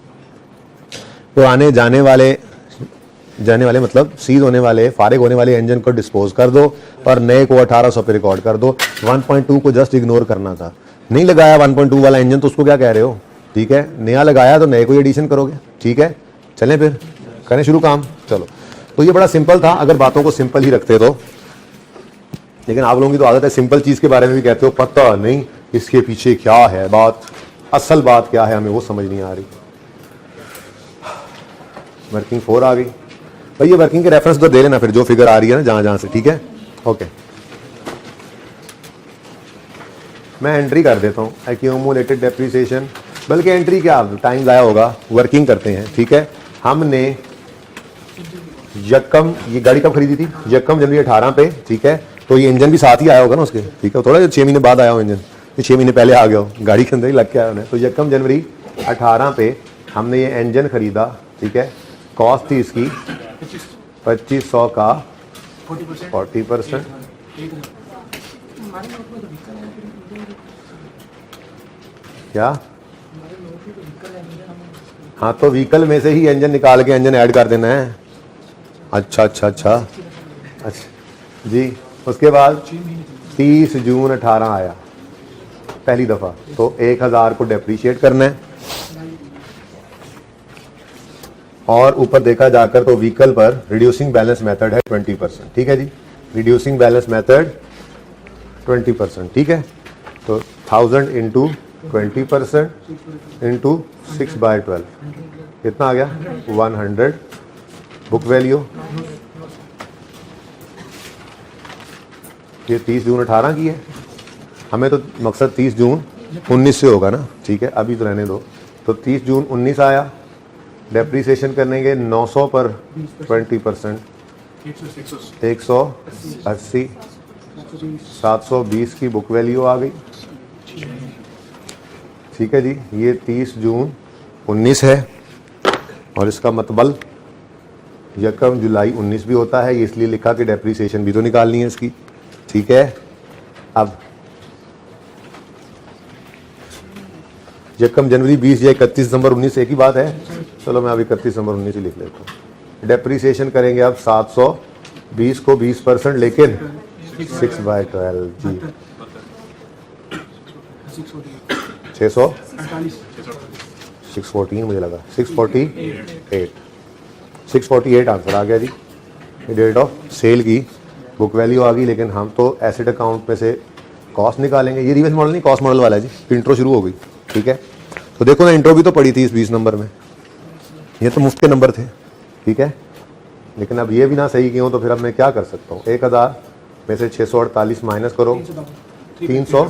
पुराने जाने वाले मतलब सीज होने वाले, फारिग होने वाले इंजन को डिस्पोज कर दो और नए को 1800 पे रिकॉर्ड कर दो। 1.2 को जस्ट इग्नोर करना था। नहीं लगाया 1.2 वाला इंजन तो उसको क्या कह रहे हो? ठीक है, नया लगाया तो नए को एडिशन करोगे। ठीक है, चलें फिर करें शुरू काम। चलो, तो ये बड़ा सिंपल था अगर बातों को सिंपल ही रखते तो, लेकिन आप लोगों की तो आदत है सिंपल चीज के बारे में भी कहते हो पता नहीं इसके पीछे क्या है बात, असल बात क्या है, हमें वो समझ नहीं आ रही। वर्किंग 4 आ गई भाई, ये वर्किंग के रेफरेंस तो दे लेना फिर, जो फिगर आ रही है ना जहां जहां से, ठीक है। ओके, मैं एंट्री कर देता हूँ एक्यूमुलेटेड डेप्रिसिएशन, बल्कि एंट्री क्या, टाइम ज़ाया होगा, वर्किंग करते हैं, ठीक है। हमने यकम, ये गाड़ी कब खरीदी थी, यकम जनवरी 18 पे, ठीक है। तो ये इंजन भी साथ ही आया होगा ना उसके, ठीक है, थोड़ा 6 महीने बाद आया हो इंजन, ये 6 महीने पहले आ गया हो, गाड़ी के अंदर ही लग के आया उन्हें। तो यकम जनवरी 18 पे हमने ये इंजन खरीदा, ठीक है। कॉस्ट थी इसकी 2500 का 40%, क्या, हाँ तो व्हीकल में से ही इंजन निकाल के इंजन ऐड कर देना है। अच्छा अच्छा अच्छा अच्छा जी। उसके बाद 30 जून 18 आया पहली दफ़ा, तो 1000 को डेप्रीशिएट करना है, और ऊपर देखा जाकर तो व्हीकल पर रिड्यूसिंग बैलेंस मेथड है 20%, ठीक है जी। रिड्यूसिंग बैलेंस मेथड 20%, ठीक है। तो 1000 इंटू 20% इंटू 6/12 कितना आ गया, 100 बुक वैल्यू। ये 30 जून 18 की है, हमें तो मकसद 30 जून 19 से होगा ना, ठीक है, अभी तो रहने दो। तो 30 जून 19 आया, डेप्रीसिएशन करेंगे 900 पर 20%, 180, 720 की बुक वैल्यू आ गई, ठीक है जी। ये 30 जून 19 है, और इसका मतलब यकम जुलाई 19 भी होता है, ये इसलिए लिखा कि डेप्रीसिएशन भी तो निकालनी है इसकी, ठीक है। अब यकम जनवरी 20 या 31 दिसंबर 19 एक ही बात है, चलो मैं अभी 31 दिसंबर 19 ही लिख लेता हूँ। डेप्रीसिएशन करेंगे अब 720 को 20%, लेकिन 6/12 जी 600 614 मुझे लगा 648 आंसर आ गया जी। डेट ऑफ सेल की बुक वैल्यू आ गई, लेकिन हम तो एसेट अकाउंट में से कॉस्ट निकालेंगे। ये रिवर्स मॉडल नहीं, कॉस्ट मॉडल वाला है जी। इंट्रो शुरू हो गई, ठीक है। तो देखो ना, इंट्रो भी तो पड़ी थी इस 20 नंबर में, ये तो मुफ्त के नंबर थे, ठीक है। लेकिन अब ये भी ना सही क्यों, तो फिर अब मैं क्या कर सकता हूँ, 1000 में से 648 माइनस करो 300,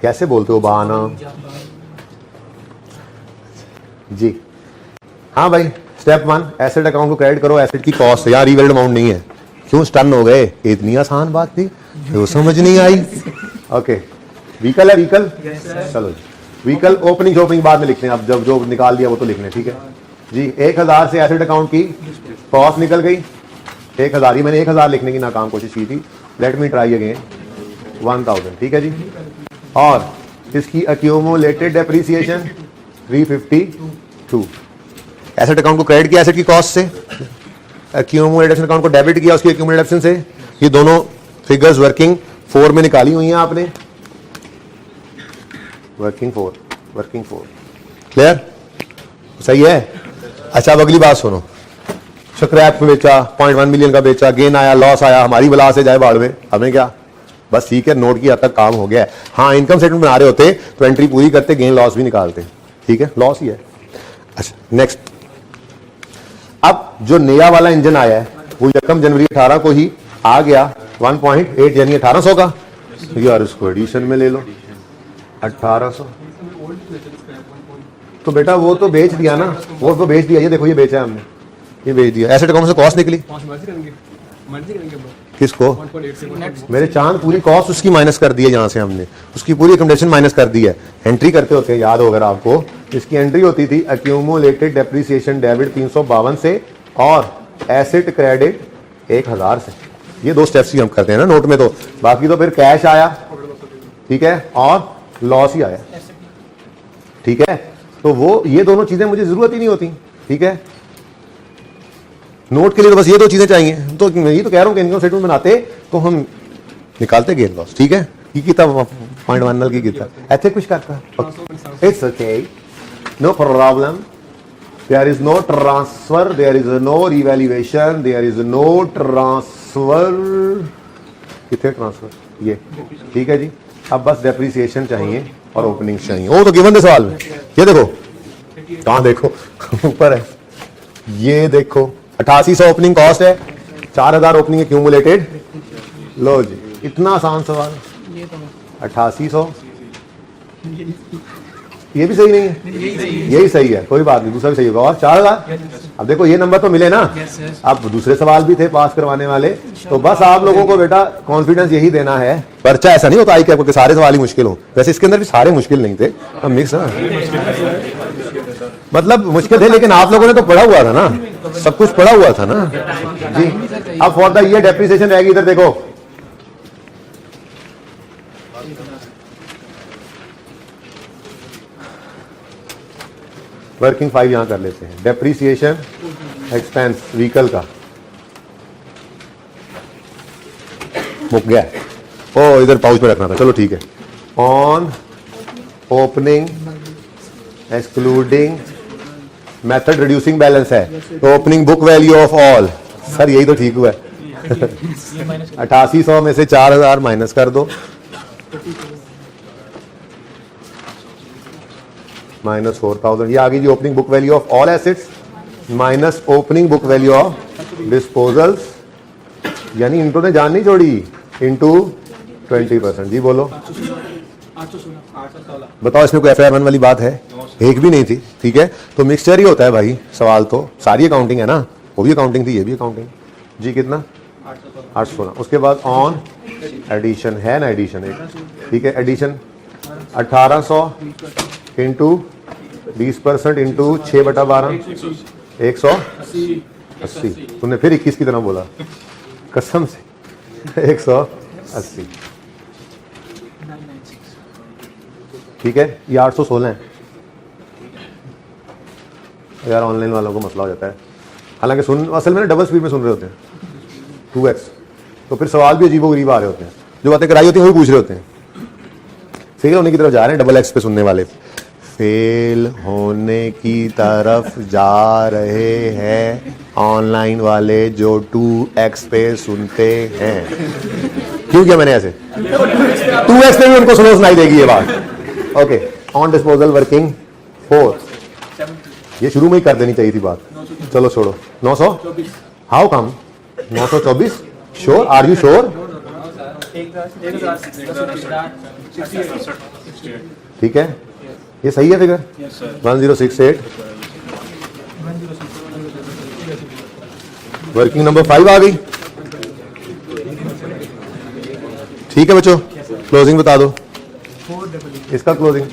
कैसे बोलते हो बहाना जी। हाँ भाई, स्टेप 1 एसेट अकाउंट को क्रेडिट करो, एसेट की कॉस्ट, यार रीवैल्यूड अमाउंट नहीं है, क्यों स्टन हो गए, इतनी आसान बात थी तो समझ नहीं आई। ओके, व्हीकल है, व्हीकल, चलो जी, व्हीकल ओपनिंग शॉपिंग बाद में लिखते हैं, अब जब जो निकाल दिया वो तो लिखने, ठीक है जी। 1000 से एसेट अकाउंट की कॉस्ट निकल गई 1000 ही, मैंने 1000 लिखने की नाकाम कोशिश की थी, लेट मी ट्राई अगेन 1000, ठीक है जी। और इसकी एक्यूमुलेटेड डेप्रीसिएशन 352, एसेट अकाउंट को क्रेडिट किया एसेट की कॉस्ट से, एक्यूमुलेटेड अकाउंट को डेबिट किया उसकी एक्यूमुलेटेड से। ये दोनों फिगर्स वर्किंग 4 में निकाली हुई हैं आपने, वर्किंग 4 क्लियर, सही है। अच्छा, अब अगली बात सुनो, स्क्रैप को बेचा, 0.1 मिलियन का बेचा, गेन आया, लॉस आया, हमारी बला से जाए बाढ़ में, हमने क्या, बस ठीक है, नोट की हद तक काम हो गया है। हाँ, इनकम स्टेटमेंट बना रहे होते तो एंट्री पूरी करते, गेन लॉस भी निकालते, ठीक है, लॉस ही है। अच्छा, नेक्स्ट, अब जो नया वाला इंजन आया है वो यकम जनवरी 18 को ही आ गया, 1.8 यानी 1800 का, यार इसको एडिशन में ले लो 1800, तो बेटा वो तो बेच दिया ना, वो तो बेच दिया, ये देखो ये बेचा है हमने, ये बेच दिया। एसेट अकाउंट से कॉस्ट निकली किसको, मेरे चांद, पूरी कॉस्ट उसकी माइनस कर दी है, यहाँ से हमने उसकी पूरी अकोमोडेशन माइनस कर दी है। एंट्री करते होते याद हो अगर आपको, इसकी एंट्री होती थी एक्यूमुलेटेड डेप्रीसिएशन डेबिट 352 से और एसेट क्रेडिट 1000 से। ये 2 स्टेप्स ही हम करते हैं ना नोट में, तो बाकी तो फिर कैश आया, ठीक है, और लॉस ही आया, ठीक है। तो वो ये दोनों चीजें मुझे जरूरत ही नहीं होती, ठीक है, नोट के लिए तो बस ये 2 चीजें चाहिए। तो मैं ये तो कह रहा हूं कि इनकम स्टेटमेंट बनाते तो हम निकालते गेन लॉस, ठीक है। की किताब 0.1 की किताब ऐसे कुछ करता, it's okay, no problem, there is no transfer, there is no revaluation, there is no transfer, कितने ट्रांसफर, ये ठीक है जी। अब बस डेप्रिसिएशन चाहिए और ओपनिंग चाहिए। वो तो गिवन थे सवाल में। ये देखो, कहाँ देखो ऊपर है, ये देखो 8800 ओपनिंग कॉस्ट है, 4000 ओपनिंग एक्यूमुलेटेड। लो जी, इतना आसान सवाल। 8800, ये भी सही नहीं है, यही सही है, कोई बात नहीं, दूसरा भी सही होगा। और 4000, अब देखो ये नंबर तो मिले ना। अब दूसरे सवाल भी थे पास करवाने वाले, तो बस आप लोगों को बेटा कॉन्फिडेंस यही देना है। पर्चा ऐसा नहीं होता आई कैप के सारे सवाल ही मुश्किल हो, वैसे इसके अंदर भी सारे मुश्किल नहीं थे, अब मिक्स है, मतलब मुश्किल थे, लेकिन आप लोगों ने तो पढ़ा हुआ था ना, सब कुछ पढ़ा हुआ था ना जी। अब फॉर द ईयर डेप्रिसिएशन रहेगी, इधर देखो, वर्किंग 5 यहां कर लेते हैं। डेप्रिसिएशन एक्सपेंस व्हीकल का मुक गया, ओ इधर पाउच में रखना था, चलो ठीक है। On opening excluding method reducing balance है, तो opening book value of all, sir यही तो ठीक हुआ है 8800 में से 4000 माइनस कर दो, माइनस 4000, ये आ गई जी opening book value of all assets minus opening book value of disposals, यानी इनको ने जान नहीं छोड़ी, इनटू 20%। जी बोलो, बताओ इसमें कोई FR1 वाली बात है? एक भी नहीं थी, ठीक है। तो मिक्सचर ही होता है भाई, सवाल तो सारी अकाउंटिंग है ना, वो भी अकाउंटिंग थी, ये भी अकाउंटिंग। जी कितना? 816। उसके बाद ऑन एडिशन है ना, एडिशन एक, ठीक है, एडिशन 1800 इंटू 20% इंटू 6/12 180। तुमने फिर 21 की तरह बोला कसम से 180, ठीक है। ये 816 है यार, ऑनलाइन वालों को मसला हो जाता है, हालांकि सुन असल में डबल स्पीड में सुन रहे होते हैं 2x, तो फिर सवाल भी अजीबोगरीब आ रहे होते हैं, जो बातें कराई होती हैं वही पूछ रहे होते हैं। फेल होने की तरफ जा रहे हैं डबल x पे सुनने वाले, फेल होने की तरफ जा रहे हैं ऑनलाइन वाले जो 2x पे सुनते हैं। क्यों किया मैंने ऐसे? 2x पे भी उनको स्लो सुनाई देगी ये बात। ओके, ऑन डिस्पोजल वर्किंग 4, ये शुरू में ही कर देनी चाहिए थी बात, चलो छोड़ो। 900, how come 924? Sure, are you sure? ठीक है, ये सही है फिगर 1068। वर्किंग नंबर 5 आ गई, ठीक है बच्चों। क्लोजिंग बता दो, इसका क्लोजिंग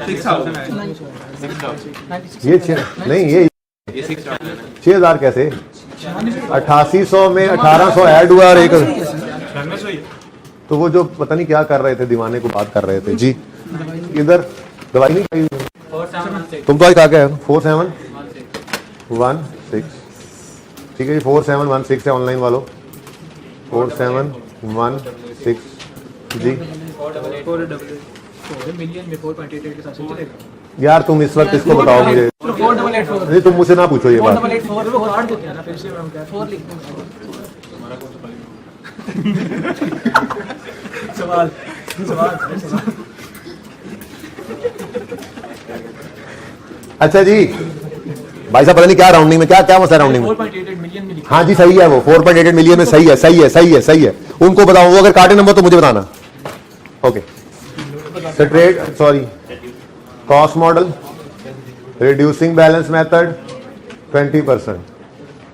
6000 ये नहीं, ये 6000 कैसे? 8800 में 1800 ऐड हुआ और एक, तो वो जो पता नहीं क्या कर रहे थे, दीवाने को बात कर रहे थे जी। इधर दवाई नहीं खाई तुम तो आज कहा क्या है? 4716, ठीक है जी, 4716 है ऑनलाइन वालों, 4716 जी। यार तुम इस वक्त इसको बताओ मुझे, नहीं तुम मुझसे ना पूछो ये बात। अच्छा जी भाई साहब, पता नहीं क्या राउंडिंग में क्या मसला राउंडिंग में? 4.88 मिलियन। हाँ जी सही है, वो 4.88 मिलियन में सही है, सही है, सही है, सही है। उनको बताओ, वो अगर काटे नंबर तो मुझे बताना। Okay, straight sorry cost model reducing balance method 20%।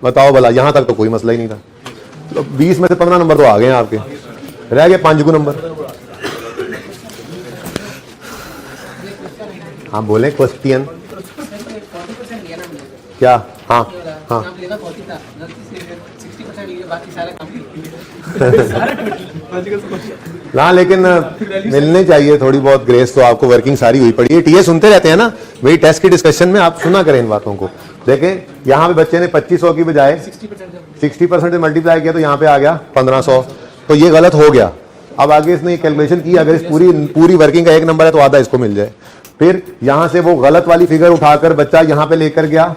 बताओ भला, यहां तक तो कोई मसला ही नहीं था, तो 20 में से 15 नंबर तो आ गए आपके, रह गए 5 नंबर। हाँ बोले क्वेश्चन क्या? हाँ हाँ हाँ, लेकिन मिलने चाहिए थोड़ी बहुत ग्रेस, तो आपको वर्किंग सारी हुई पड़ी है। टीए सुनते रहते हैं ना, मेरी टेस्ट की डिस्कशन में आप सुना करें इन बातों को। देखें यहाँ पे बच्चे ने 2500 की बजाय 60% से मल्टीप्लाई किया, तो यहाँ पे आ गया 1500, तो ये गलत हो गया। अब आगे इसने कैलकुलेशन की, अगर इस पूरी वर्किंग का 1 नंबर है तो आधा इसको मिल जाए। फिर यहाँ से वो गलत वाली फिगर उठाकर बच्चा यहाँ पे लेकर गया,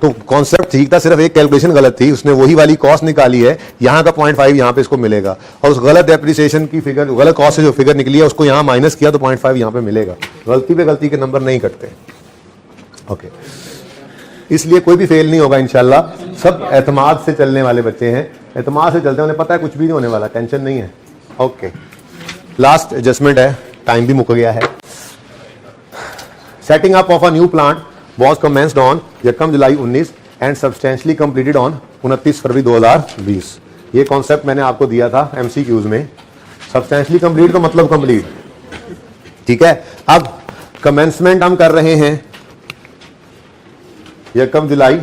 तो कॉन्सेप्ट ठीक था, सिर्फ एक कैलकुलेशन गलत थी, उसने वही वाली कॉस्ट निकाली है, यहाँ का 0.5 यहाँ पे इसको मिलेगा, और उस गलत डेप्रिसिएशन की फिगर, गलत कॉस्ट से जो फिगर निकली है उसको यहाँ माइनस किया तो 0.5 यहाँ पे मिलेगा। गलती पे गलती के नंबर नहीं कटते। ओके, इसलिए कोई भी फेल नहीं होगा इंशाल्लाह। सब एतमाद से चलने वाले बच्चे हैं, एतमाद से चलते हैं, उन्हें पता है कुछ भी नहीं होने वाला, टेंशन नहीं है। ओके, लास्ट एडजस्टमेंट है, टाइम भी मुक गया है। Setting up of a new plant was commenced on 1 July 19 and substantially completed on 29 फरवरी 2020। ये कॉन्सेप्ट मैंने आपको दिया था MCQs में। सब्सटेंशियली कंप्लीट तो मतलब कंप्लीट, ठीक है। अब कमेंसमेंट हम कर रहे हैं 1 जुलाई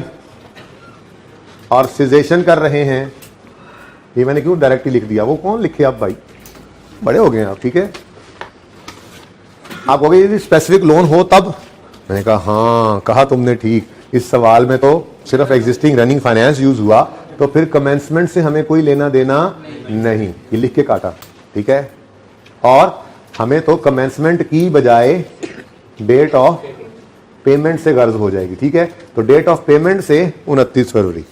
और सिजेशन कर रहे हैं, ये मैंने क्यों डायरेक्टली लिख दिया, वो कौन लिखे आप भाई, बड़े हो गए आप, ठीक है। आप कहोगे यदि स्पेसिफिक लोन हो तब, मैंने कहा हाँ कहा तुमने ठीक, इस सवाल में तो सिर्फ एग्जिस्टिंग रनिंग फाइनेंस यूज हुआ, तो फिर कमेंसमेंट से हमें कोई लेना देना नहीं, ये लिख के काटा, ठीक है। और हमें तो कमेंसमेंट की बजाय डेट ऑफ पेमेंट से गर्ज हो जाएगी, ठीक है। तो डेट ऑफ पेमेंट से 29 फरवरी,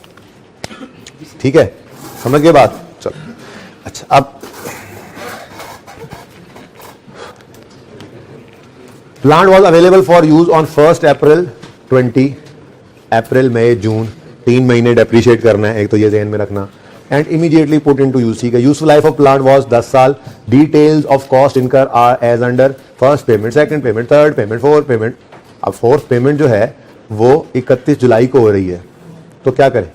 ठीक है, समझ गए बात। चलो अच्छा, अब plant was available for use on 1 अप्रैल 20, अप्रैल मई जून 3 महीने डेप्रिशिएट करना है, एक तो ये ध्यान में रखना, and immediately put into use, ठीक है। Useful life of plant was 10 साल। Details of cost incur are as under, first payment, second payment, third payment, fourth payment. अब फोर्थ पेमेंट जो है वो 31 जुलाई को हो रही है, तो क्या करें,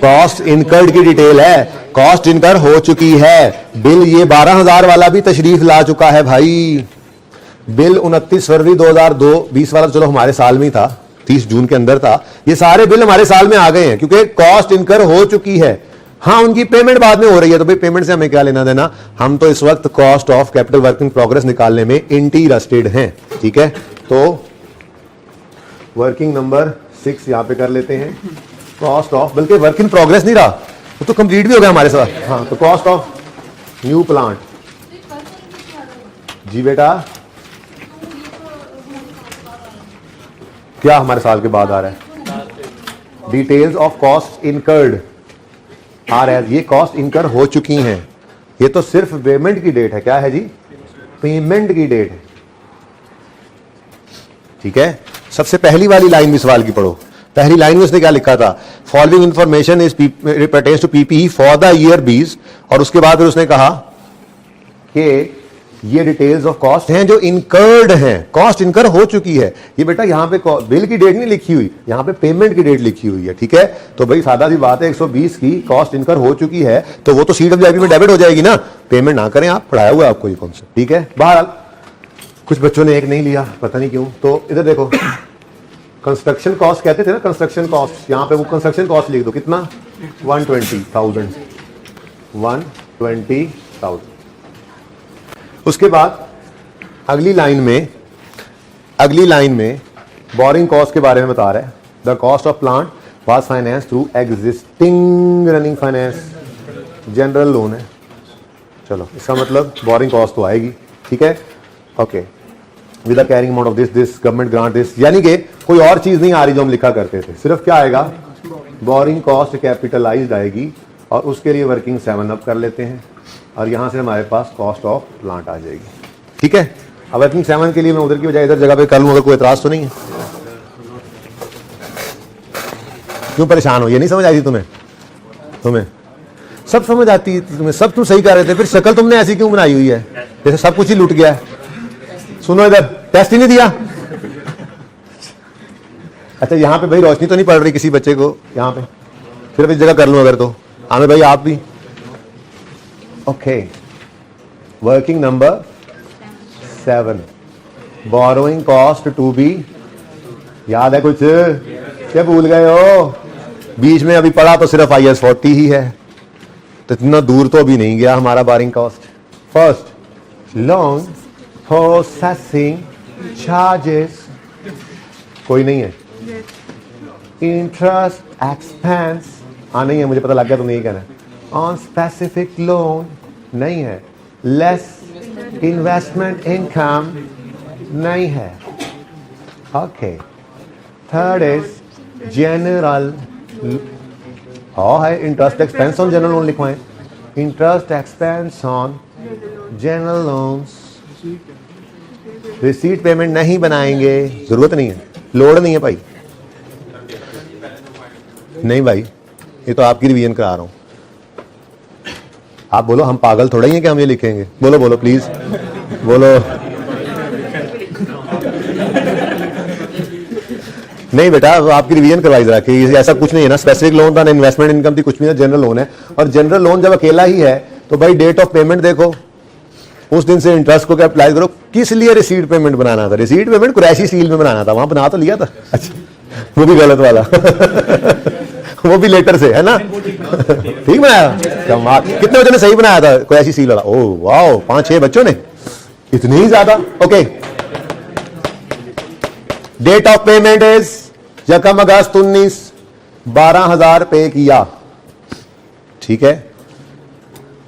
कॉस्ट इनकर्ड की डिटेल है, कॉस्ट इनकर हो चुकी है, बिल ये 12,000 वाला भी तशरीफ ला चुका है भाई, बिल 29 फरवरी 2020 वाला चलो हमारे साल में ही था, 30 जून के अंदर था, ये सारे बिल हमारे साल में आ गए हैं क्योंकि कॉस्ट इनकर हो चुकी है। हाँ उनकी पेमेंट बाद में हो रही है, तो भाई पेमेंट से हमें क्या लेना देना, हम तो इस वक्त cost of capital work in progress निकालने में इंटरेस्टेड हैं, ठीक है। तो वर्किंग नंबर 6 यहां पे कर लेते हैं, कॉस्ट ऑफ, बल्कि वर्क इन प्रोग्रेस नहीं रहा, वो तो कंप्लीट भी हो गया हमारे साथ। हाँ, तो कॉस्ट ऑफ न्यू प्लांट, जी बेटा क्या हमारे साल के बाद आ रहा है, details of cost incurred are as, ये कॉस्ट इनकर हो चुकी हैं, ये तो सिर्फ पेमेंट की डेट है, क्या है जी, पेमेंट की डेट है, ठीक है। सबसे पहली वाली लाइन भी सवाल की पढ़ो, पहली लाइन में उसने क्या लिखा था, following information is pertains to PPE for the year 20, और उसके बाद फिर उसने कहा कि ये डिटेल्स ऑफ कॉस्ट हैं जो इनकर्ड हैं, कॉस्ट इनकर हो चुकी है। ये बेटा यहाँ पे बिल की डेट नहीं लिखी हुई, यहाँ पे पेमेंट की डेट लिखी हुई है, ठीक है। तो भाई सादा सी बात है, 120 की कॉस्ट इनकर हो चुकी है तो वो तो CWIP में डेबिट हो जाएगी ना, पेमेंट ना करें आप, पढ़ाया हुआ है आपको ये कॉन्सेप्ट, ठीक है। बहरहाल कुछ बच्चों ने एक नहीं लिया, पता नहीं क्यों। तो इधर देखो, कंस्ट्रक्शन कॉस्ट कहते थे ना, कंस्ट्रक्शन कॉस्ट, यहाँ पे वो कंस्ट्रक्शन कॉस्ट लिख दो, कितना, 120,000, 120,000। उसके बाद अगली लाइन में बोरिंग कॉस्ट के बारे में बता रहा है, the cost of plant was finance through existing running finance, general loan है, चलो इसका मतलब बोरिंग कॉस्ट तो आएगी, ठीक है। Okay, with the carrying amount of this government grant this, यानी कि कोई और चीज नहीं आ रही जो हम लिखा करते थे, सिर्फ क्या आएगा, बोरिंग कॉस्ट कैपिटलाइज्ड आएगी, और उसके लिए वर्किंग 7 अप कर लेते हैं, और यहां से हमारे पास कॉस्ट ऑफ प्लांट आ जाएगी, ठीक है। अब वर्किंग 7 के लिए मैं उधर की बजाय इधर जगह पे कर लूं, अगर कोई एतराज तो नहीं है। क्यों परेशान हो, ये नहीं समझ आई थी तुम्हें सब समझ आती है तुम्हें, सब तुम सही कर रहे थे, फिर शक्ल तुमने ऐसी क्यों बनाई हुई है जैसे सब कुछ ही लूट गया है। सुनो इधर, टेस्ट ही नहीं दिया, अच्छा यहाँ पे भाई रोशनी तो नहीं पड़ रही किसी बच्चे को, यहाँ पे सिर्फ इस जगह कर लूं अगर, तो आमिर भाई आप भी, okay. Working number 7, borrowing cost to be, याद है कुछ, क्या भूल गए हो, बीच में अभी पढ़ा तो सिर्फ IS 40 ही है, तो इतना दूर तो अभी नहीं गया हमारा borrowing cost. First, loan processing charges, कोई नहीं है, इंटरेस्ट एक्सपेंस, हाँ नहीं है, मुझे पता लग गया तुमने यही कहना है, ऑन स्पेसिफिक लोन नहीं है, लेस इन्वेस्टमेंट इनकम नहीं है, ओके। थर्ड इज जनरल, हाँ है, interest expense on general loan लिखवाएं, interest expense on general loans. Receipt payment नहीं बनाएंगे, जरूरत नहीं है, लोड नहीं है भाई, नहीं भाई, ये तो आपकी रिवीजन करा रहा हूं। आप बोलो हम पागल थोड़ा ही हैं कि हम ये लिखेंगे, बोलो बोलो प्लीज बोलो। नहीं बेटा, आपकी रिवीजन करवाई जरा कि ऐसा कुछ नहीं है ना, स्पेसिफिक लोन था ना, इन्वेस्टमेंट इनकम थी, कुछ भी ना, जनरल लोन है। और जनरल लोन जब अकेला ही है तो भाई डेट ऑफ पेमेंट देखो, उस दिन से इंटरेस्ट को क्या अप्लाई करो। किस लिए रिसीट पेमेंट बनाना था? रिसीट पेमेंट कुरैशी सील में बनाना था, वहां बना तो लिया था, अच्छा वो भी गलत वाला वो भी लेटर से है ना, ठीक बनाया, कमाल। कितने बच्चों ने सही बनाया था कुरैशी सील वाला? ओह वाओ, 5-6 बच्चों ने, इतनी ही ज्यादा। Okay, date of payment is यकम अगस्त 19, 12,000 पे किया, ठीक है।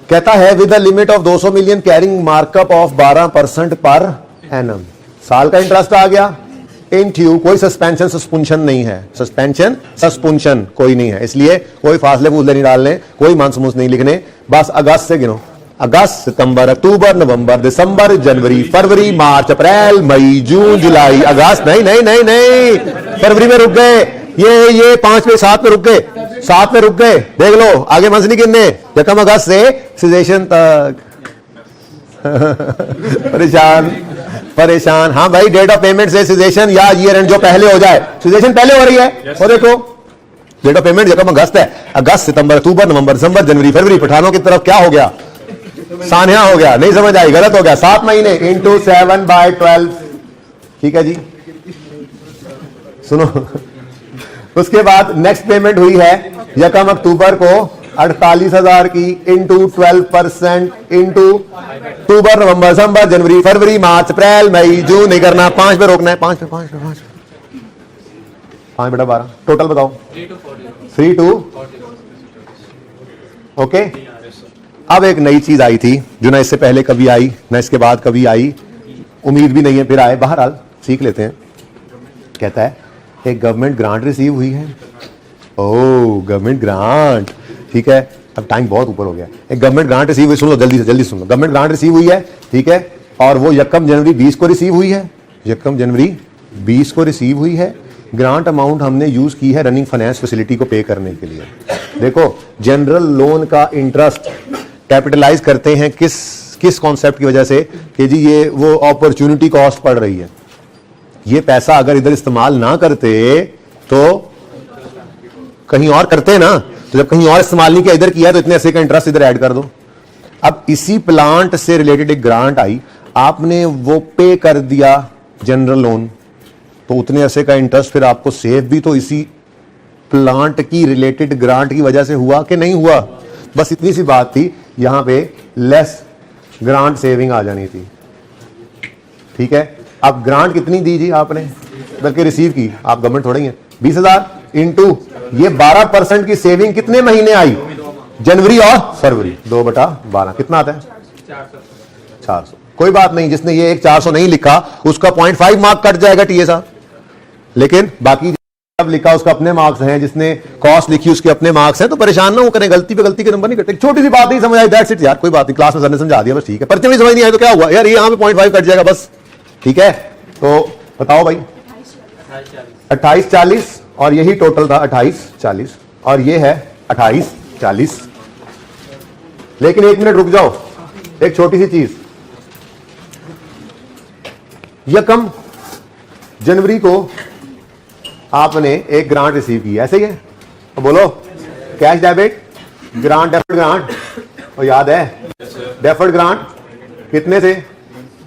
कहता है with the limit of 200 million carrying markup of 12% per annum. साल का इंटरेस्ट आ गया, इनट्यू कोई सस्पेंशन सस्पेंशन नहीं है, सस्पेंशन सस्पेंशन कोई नहीं है, इसलिए कोई फासले फूसले नहीं डालने, कोई मानसूस नहीं लिखने, बस अगस्त से गिनो। अगस्त, सितंबर, अक्टूबर, नवंबर, दिसंबर, जनवरी, फरवरी, मार्च, अप्रैल, मई, जून, जुलाई, अगस्त। नहीं नहीं नहीं नहीं, फरवरी में रुक गए, ये 5 में 7 में रुक गए, 7 में रुक गए, देख लो आगे मंथ नहीं गिनने, यकम अगस्त से सिजेशन तक परेशान परेशान। हाँ भाई, डेट ऑफ पेमेंट से सिजेशन या ईयर एंड जो पहले हो जाए, सिजेशन पहले हो रही है, और देखो डेट ऑफ पेमेंट यकम अगस्त है, अगस्त, सितंबर, अक्टूबर, नवंबर, दिसंबर, जनवरी, फरवरी। पठानों की तरफ क्या हो गया? सान्या हो गया, नहीं समझ आई, गलत हो गया। 7 महीने इंटू 7/12, ठीक है जी। सुनो, उसके बाद नेक्स्ट पेमेंट हुई है यकम अक्टूबर को 48,000 की, इंटू 12% इंटू अक्टूबर, नवंबर, दिसंबर, जनवरी, फरवरी, मार्च, अप्रैल, मई, जून। नहीं करना, 5 पे रोकना है, 5 पे 5 बेटा 12। टोटल बताओ, 3 to ओके। अब एक नई चीज आई थी जो ना इससे पहले कभी आई ना इसके बाद कभी आई, उम्मीद भी नहीं है फिर आए, बहरहाल सीख लेते हैं। कहता है एक गवर्नमेंट ग्रांट रिसीव हुई है। ओह, गवर्नमेंट ग्रांट, ठीक है, अब टाइम बहुत ऊपर हो गया। एक गवर्नमेंट ग्रांट रिसीव हुई, सुन लो जल्दी से, जल्दी सुन लो। गवर्नमेंट ग्रांट रिसीव हुई है, ठीक है, और वो यकम जनवरी 20 को रिसीव हुई है, यकम जनवरी 20 को रिसीव हुई है। ग्रांट अमाउंट हमने यूज की है रनिंग फाइनेंस फैसिलिटी को पे करने के लिए। देखो, जनरल लोन का इंटरेस्ट कैपिटलाइज करते हैं किस कॉन्सेप्ट की वजह से कि जी ये वो अपॉर्चुनिटी कॉस्ट पड़ रही है। ये पैसा अगर इधर इस्तेमाल ना करते तो कहीं और करते ना, तो जब कहीं और इस्तेमाल नहीं किया, इधर किया, तो इतने ऐसे का इंटरेस्ट इधर ऐड कर दो। अब इसी प्लांट से रिलेटेड एक ग्रांट आई, आपने वो पे कर दिया जनरल लोन, तो उतने ऐसे का इंटरेस्ट फिर आपको सेव भी तो इसी प्लांट की रिलेटेड ग्रांट की वजह से हुआ कि नहीं हुआ? बस इतनी सी बात थी, यहां पे लेस ग्रांट सेविंग आ जानी थी, ठीक है। अब ग्रांट कितनी दी जी आपने, बल्कि रिसीव की आप, गवर्नमेंट थोड़ी है। 20,000 इंटू ये 12% की सेविंग कितने महीने आई? जनवरी और फरवरी, 2/12 कितना आता है? 400। कोई बात नहीं, जिसने ये एक 400 नहीं लिखा उसका 0.5 मार्क कट जाएगा टीए साहब, लेकिन बाकी अब लिखा उसका अपने मार्क्स हैं, जिसने कॉस्ट लिखी उसके अपने मार्क्स हैं, तो परेशान ना हो करें, गलती पे गलती के नंबर नहीं कटे। छोटी सी बात नहीं समझ आई, दैट्स इट यार, कोई बात नहीं, क्लास में सर ने समझा दिया, बस ठीक है। पर्चे में समझ नहीं आई तो क्या हुआ यार, ये यहां पे 0.5 कट जाएगा बस, ठीक है। तो बताओ भाई, 28-40, और यही टोटल था 28-40, और ये है 28-40। लेकिन 1 मिनट रुक जाओ, एक छोटी सी चीज, यकम जनवरी को आपने एक ग्रांट रिसीव की, ऐसे ही है, तो बोलो cash debit grant, deferred grant, और याद है डेफर्ड ग्रांट कितने से?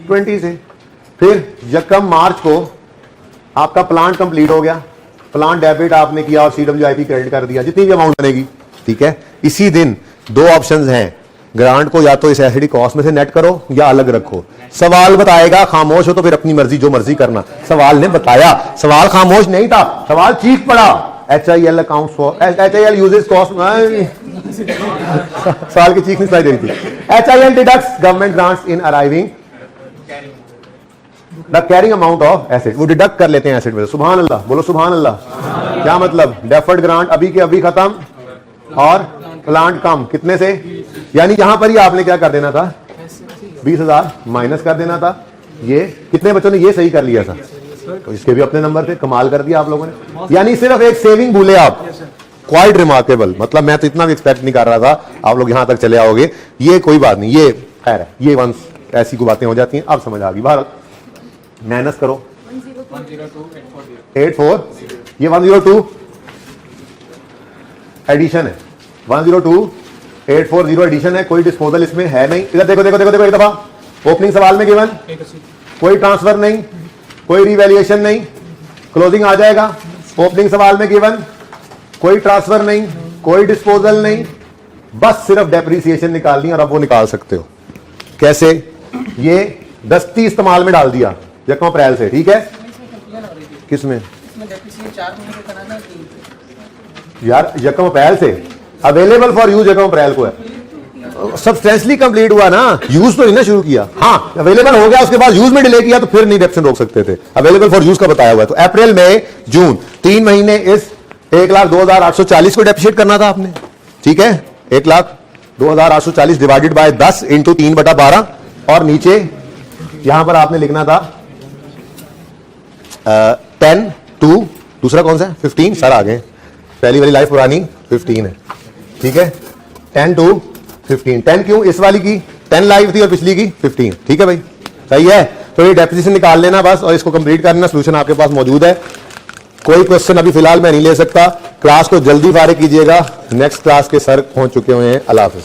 20 से। फिर यकम मार्च को आपका प्लांट कंप्लीट हो गया, प्लांट डेबिट आपने किया और CWIP क्रेडिट कर दिया, जितनी भी अमाउंट बनेगी, ठीक है। इसी दिन 2 ऑप्शंस हैं, ग्रांट को या तो इस एसिडी कॉस्ट में से नेट करो या अलग रखो। सवाल बताएगा, खामोश हो तो फिर अपनी मर्जी जो मर्जी करना। सवाल ने बताया, सवाल खामोश नहीं था, सवाल चीख पड़ा। HIL accounts for, HIL uses cost, सवाल की चीख नहीं सुनाई दे रही थी। HIL deducts government grants in arriving the carrying amount of asset, वो डिडक्ट कर लेते हैं एसेट में। सुभान अल्लाह, बोलो सुभान अल्लाह। क्या मतलब? डेफर्ड ग्रांट अभी के अभी खत्म और प्लांट कम कितने से, यानी यहां पर ही आपने क्या कर देना था, 20,000 माइनस कर देना था। ये कितने बच्चों ने ये सही कर लिया था? तो इसके भी अपने नंबर थे, कमाल कर दिया आप लोगों ने। यानी सिर्फ एक सेविंग भूले आप, क्वाइट रिमार्केबल। मतलब मैं तो इतना भी एक्सपेक्ट नहीं कर रहा था आप लोग यहां तक चले आओगे। ये कोई बात नहीं, ये खैर है, ये वंस ऐसी कोई बातें हो जाती हैं। अब समझ आ गई। भारत माइनस करो 102,840, ये 102 एडिशन है, 102,840 एडिशन है। कोई डिस्पोजल इसमें है नहीं। इधर देखो देखो देखो देखो एक दफा ओपनिंग सवाल में गिवन कोई ट्रांसफर नहीं, कोई रिवैल्यूएशन नहीं, क्लोजिंग आ जाएगा। ओपनिंग सवाल में गिवन कोई ट्रांसफर नहीं, कोई डिस्पोजल नहीं, बस सिर्फ डेप्रिसिएशन निकालनी और अब वो निकाल सकते हो। कैसे? ये 10-30 इस्तेमाल में डाल दिया 1 अप्रैल से, ठीक है। किसमें? यार 1 अप्रैल से अवेलेबल फॉर यूज 1 अप्रैल को है, सब्सटेंशियली कंप्लीट हुआ ना, यूज तो नहीं ना शुरू किया। हाँ अवेलेबल हो गया, उसके बाद यूज में डिले किया तो फिर नहीं डेप्शन रोक सकते थे। अवेलेबल फॉर यूज का बताया हुआ है। तो अप्रैल मई जून 3 महीने इस 1,02,840 को डेप्रिशिएट करना था आपने, ठीक है। 1,02,840 डिवाइडेड बाय 10 इंटू 3/12 और नीचे यहां पर आपने लिखना था 10 to दूसरा कौन सा है 15, सर आ गए, पहली वाली लाइफ पुरानी 15 है, ठीक है। 10 to 15, 10 क्यों? इस वाली की 10 लाइव थी और पिछली की 15, ठीक है भाई, सही है। तो ये डेप्रिसिएशन निकाल लेना बस और इसको कंप्लीट करना। सोल्यूशन आपके पास मौजूद है। कोई क्वेश्चन अभी फिलहाल मैं नहीं ले सकता। क्लास को जल्दी फारिग कीजिएगा, नेक्स्ट क्लास के सर पहुंच चुके हुए हैं। अल्लाह हाफिज।